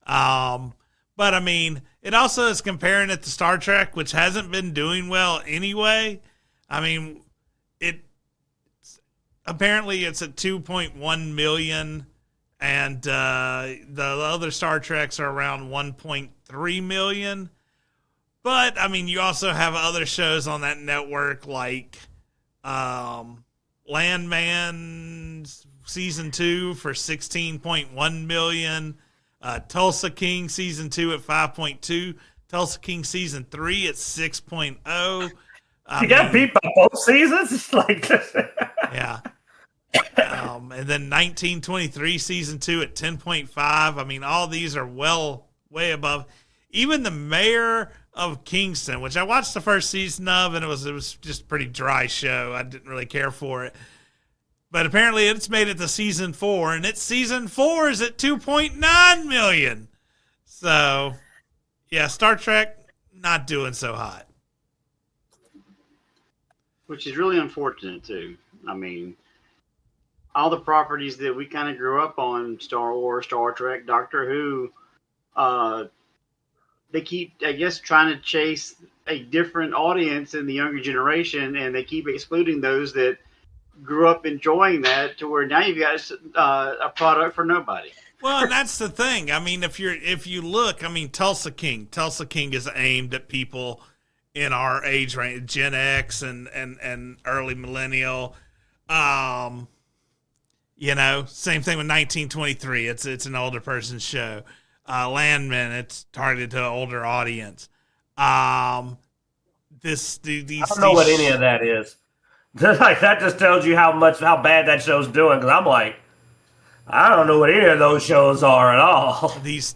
But, I mean, it also is comparing it to Star Trek, which hasn't been doing well anyway. I mean, apparently it's at 2.1 million, and the other Star Treks are around 1.3 million. But, I mean, you also have other shows on that network like Landman Season 2 for 16.1 million. Tulsa King Season 2 at 5.2. Tulsa King Season 3 at 6.0. You got beat by both seasons? It's like yeah. And then 1923 Season 2 at 10.5. I mean, all these are way above. Even the Mayor of Kingston, which I watched the first season of, and it was just a pretty dry show. I didn't really care for it. But apparently it's made it to season 4, and its season 4 is at 2.9 million. So, yeah, Star Trek not doing so hot. Which is really unfortunate too. I mean, all the properties that we kind of grew up on, Star Wars, Star Trek, Doctor Who, uh, they keep, I guess, trying to chase a different audience in the younger generation, and they keep excluding those that grew up enjoying that, to where now you've got a product for nobody. Well, and that's the thing. I mean, if you look, I mean, Tulsa King is aimed at people in our age range, Gen X and early millennial. You know, same thing with 1923. It's an older person's show. Landman, it's targeted to an older audience. These I don't know what any of that is. Like, that just tells you how bad that show's doing. Because I'm like, I don't know what any of those shows are at all. These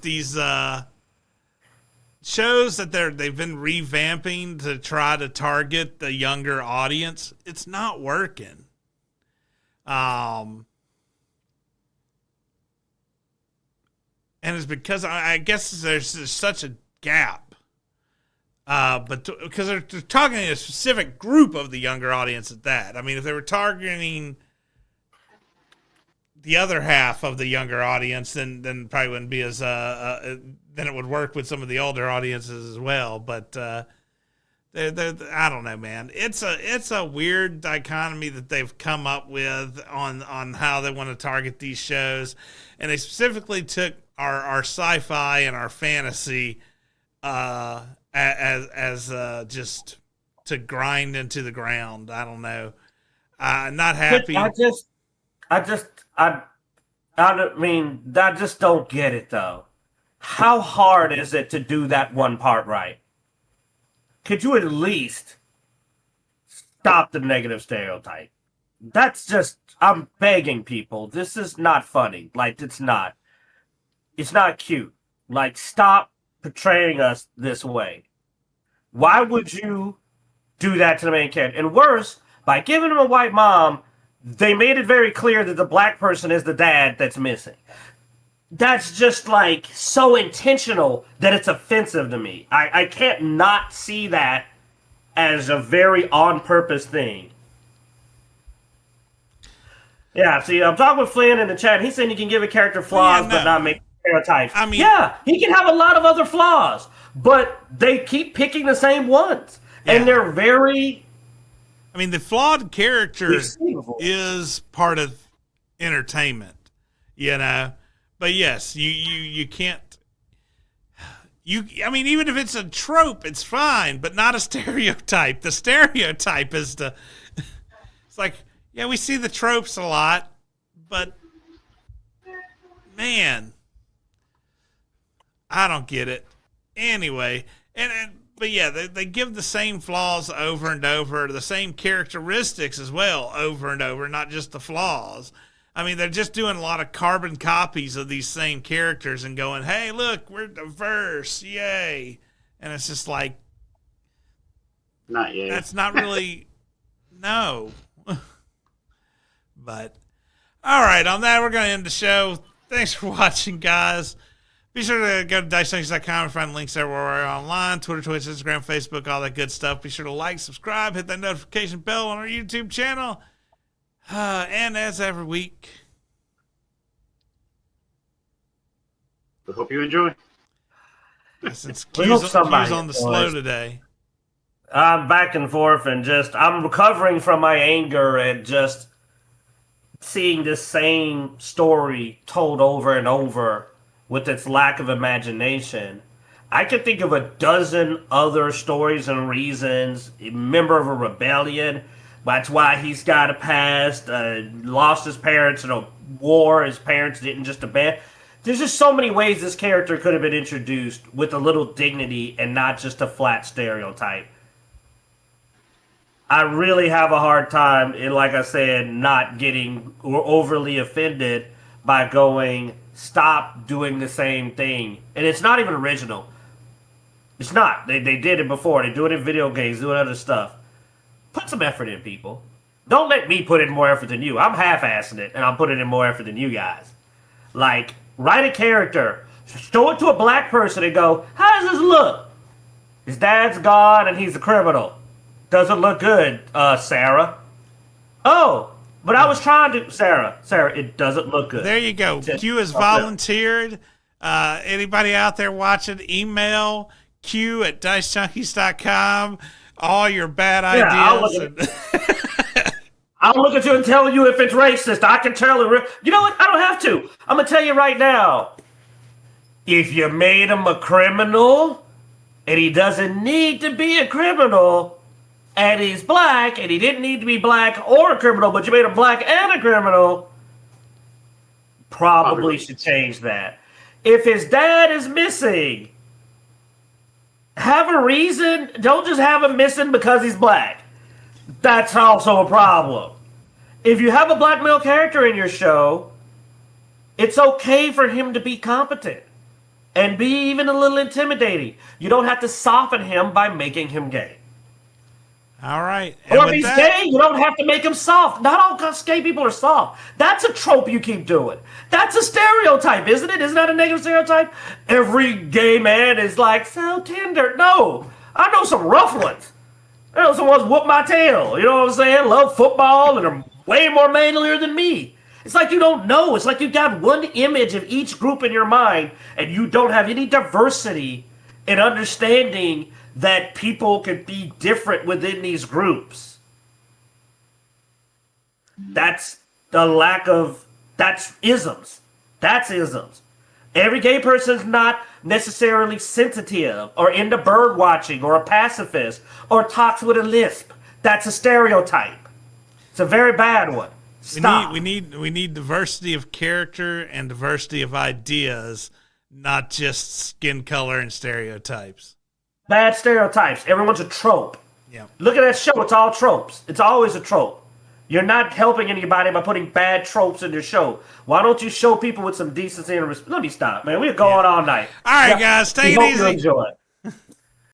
shows that they've been revamping to try to target the younger audience, it's not working. And it's because I guess there's such a gap. But because they're targeting a specific group of the younger audience at that. I mean, if they were targeting the other half of the younger audience, then probably wouldn't be as then it would work with some of the older audiences as well. But I don't know, man. It's a weird dichotomy that they've come up with on how they want to target these shows, and they specifically took our sci-fi and our fantasy as just to grind into the ground. I don't know. Not happy. I mean, I just don't get it though. How hard is it to do that one part right? Could you at least stop the negative stereotype? That's just, I'm begging people. This is not funny. Like, it's not cute. Like, stop portraying us this way. Why would you do that to the main character? And worse, by giving him a white mom, they made it very clear that the black person is the dad that's missing. That's just like so intentional that it's offensive to me. I can't not see that as a very on purpose thing. Yeah, see, I'm talking with Flynn in the chat. He's saying you can give a character flaws but not make stereotypes. I mean, yeah, he can have a lot of other flaws, but they keep picking the same ones. Yeah. And they're very... I mean, the flawed character is part of entertainment, you know? But yes, you can't... I mean, even if it's a trope, it's fine, but not a stereotype. The stereotype is the... It's like, yeah, we see the tropes a lot, but... Man... I don't get it. Anyway, but yeah, they give the same flaws over and over, the same characteristics as well over and over, not just the flaws. I mean, they're just doing a lot of carbon copies of these same characters and going, hey, look, we're diverse, yay. And it's just like, not yet. That's not really, no. But, all right, on that, we're going to end the show. Thanks for watching, guys. Be sure to go to Dicejunkies.com and find links everywhere we're online. Twitter, Twitch, Instagram, Facebook, all that good stuff. Be sure to like, subscribe, hit that notification bell on our YouTube channel. And as every week, we hope you enjoy. Since Q's on the slow today. I'm back and forth and I'm recovering from my anger and just seeing this same story told over and over with its lack of imagination. I could think of a dozen other stories and reasons. A member of a rebellion, that's why he's got a past, lost his parents in a war, his parents didn't just abandon. There's just so many ways this character could have been introduced with a little dignity and not just a flat stereotype. I really have a hard time, and like I said, not getting overly offended by going, stop doing the same thing. And it's not even original. It's not. They did it before. They do it in video games, do it other stuff. Put some effort in, people. Don't let me put in more effort than you. I'm half-assing it, and I'm putting in more effort than you guys. Like, write a character. Show it to a black person and go, how does this look? His dad's gone and he's a criminal. Doesn't look good, Sarah. Oh, but I was trying to... Sarah, it doesn't look good. There you go. Q has volunteered. Anybody out there watching, email q@dicejunkies.com. All your bad ideas. I'll look at you and tell you if it's racist. I can tell it. You know what? I don't have to. I'm going to tell you right now. If you made him a criminal, and he doesn't need to be a criminal, and he's black, and he didn't need to be black or a criminal, but you made him black and a criminal, probably should change that. If his dad is missing, have a reason. Don't just have him missing because he's black. That's also a problem. If you have a black male character in your show, it's okay for him to be competent and be even a little intimidating. You don't have to soften him by making him gay. All right. Or if he's gay, you don't have to make him soft. Not all gay people are soft. That's a trope you keep doing. That's a stereotype, isn't it? Isn't that a negative stereotype? Every gay man is like, so tender. No. I know some rough ones. I know some ones whoop my tail. You know what I'm saying? Love football and are way more manlier than me. It's like you don't know. It's like you've got one image of each group in your mind and you don't have any diversity in understanding that people can be different within these groups. That's the lack of... That's isms. That's isms. Every gay person's not necessarily sensitive or into bird watching or a pacifist or talks with a lisp. That's a stereotype. It's a very bad one. Stop. We need diversity of character and diversity of ideas, not just skin color and stereotypes. Bad stereotypes. Everyone's a trope. Yeah. Look at that show. It's all tropes. It's always a trope. You're not helping anybody by putting bad tropes in your show. Why don't you show people with some decency and respect? Let me stop, man. We're going all night. All right, guys. Take it easy. Enjoy.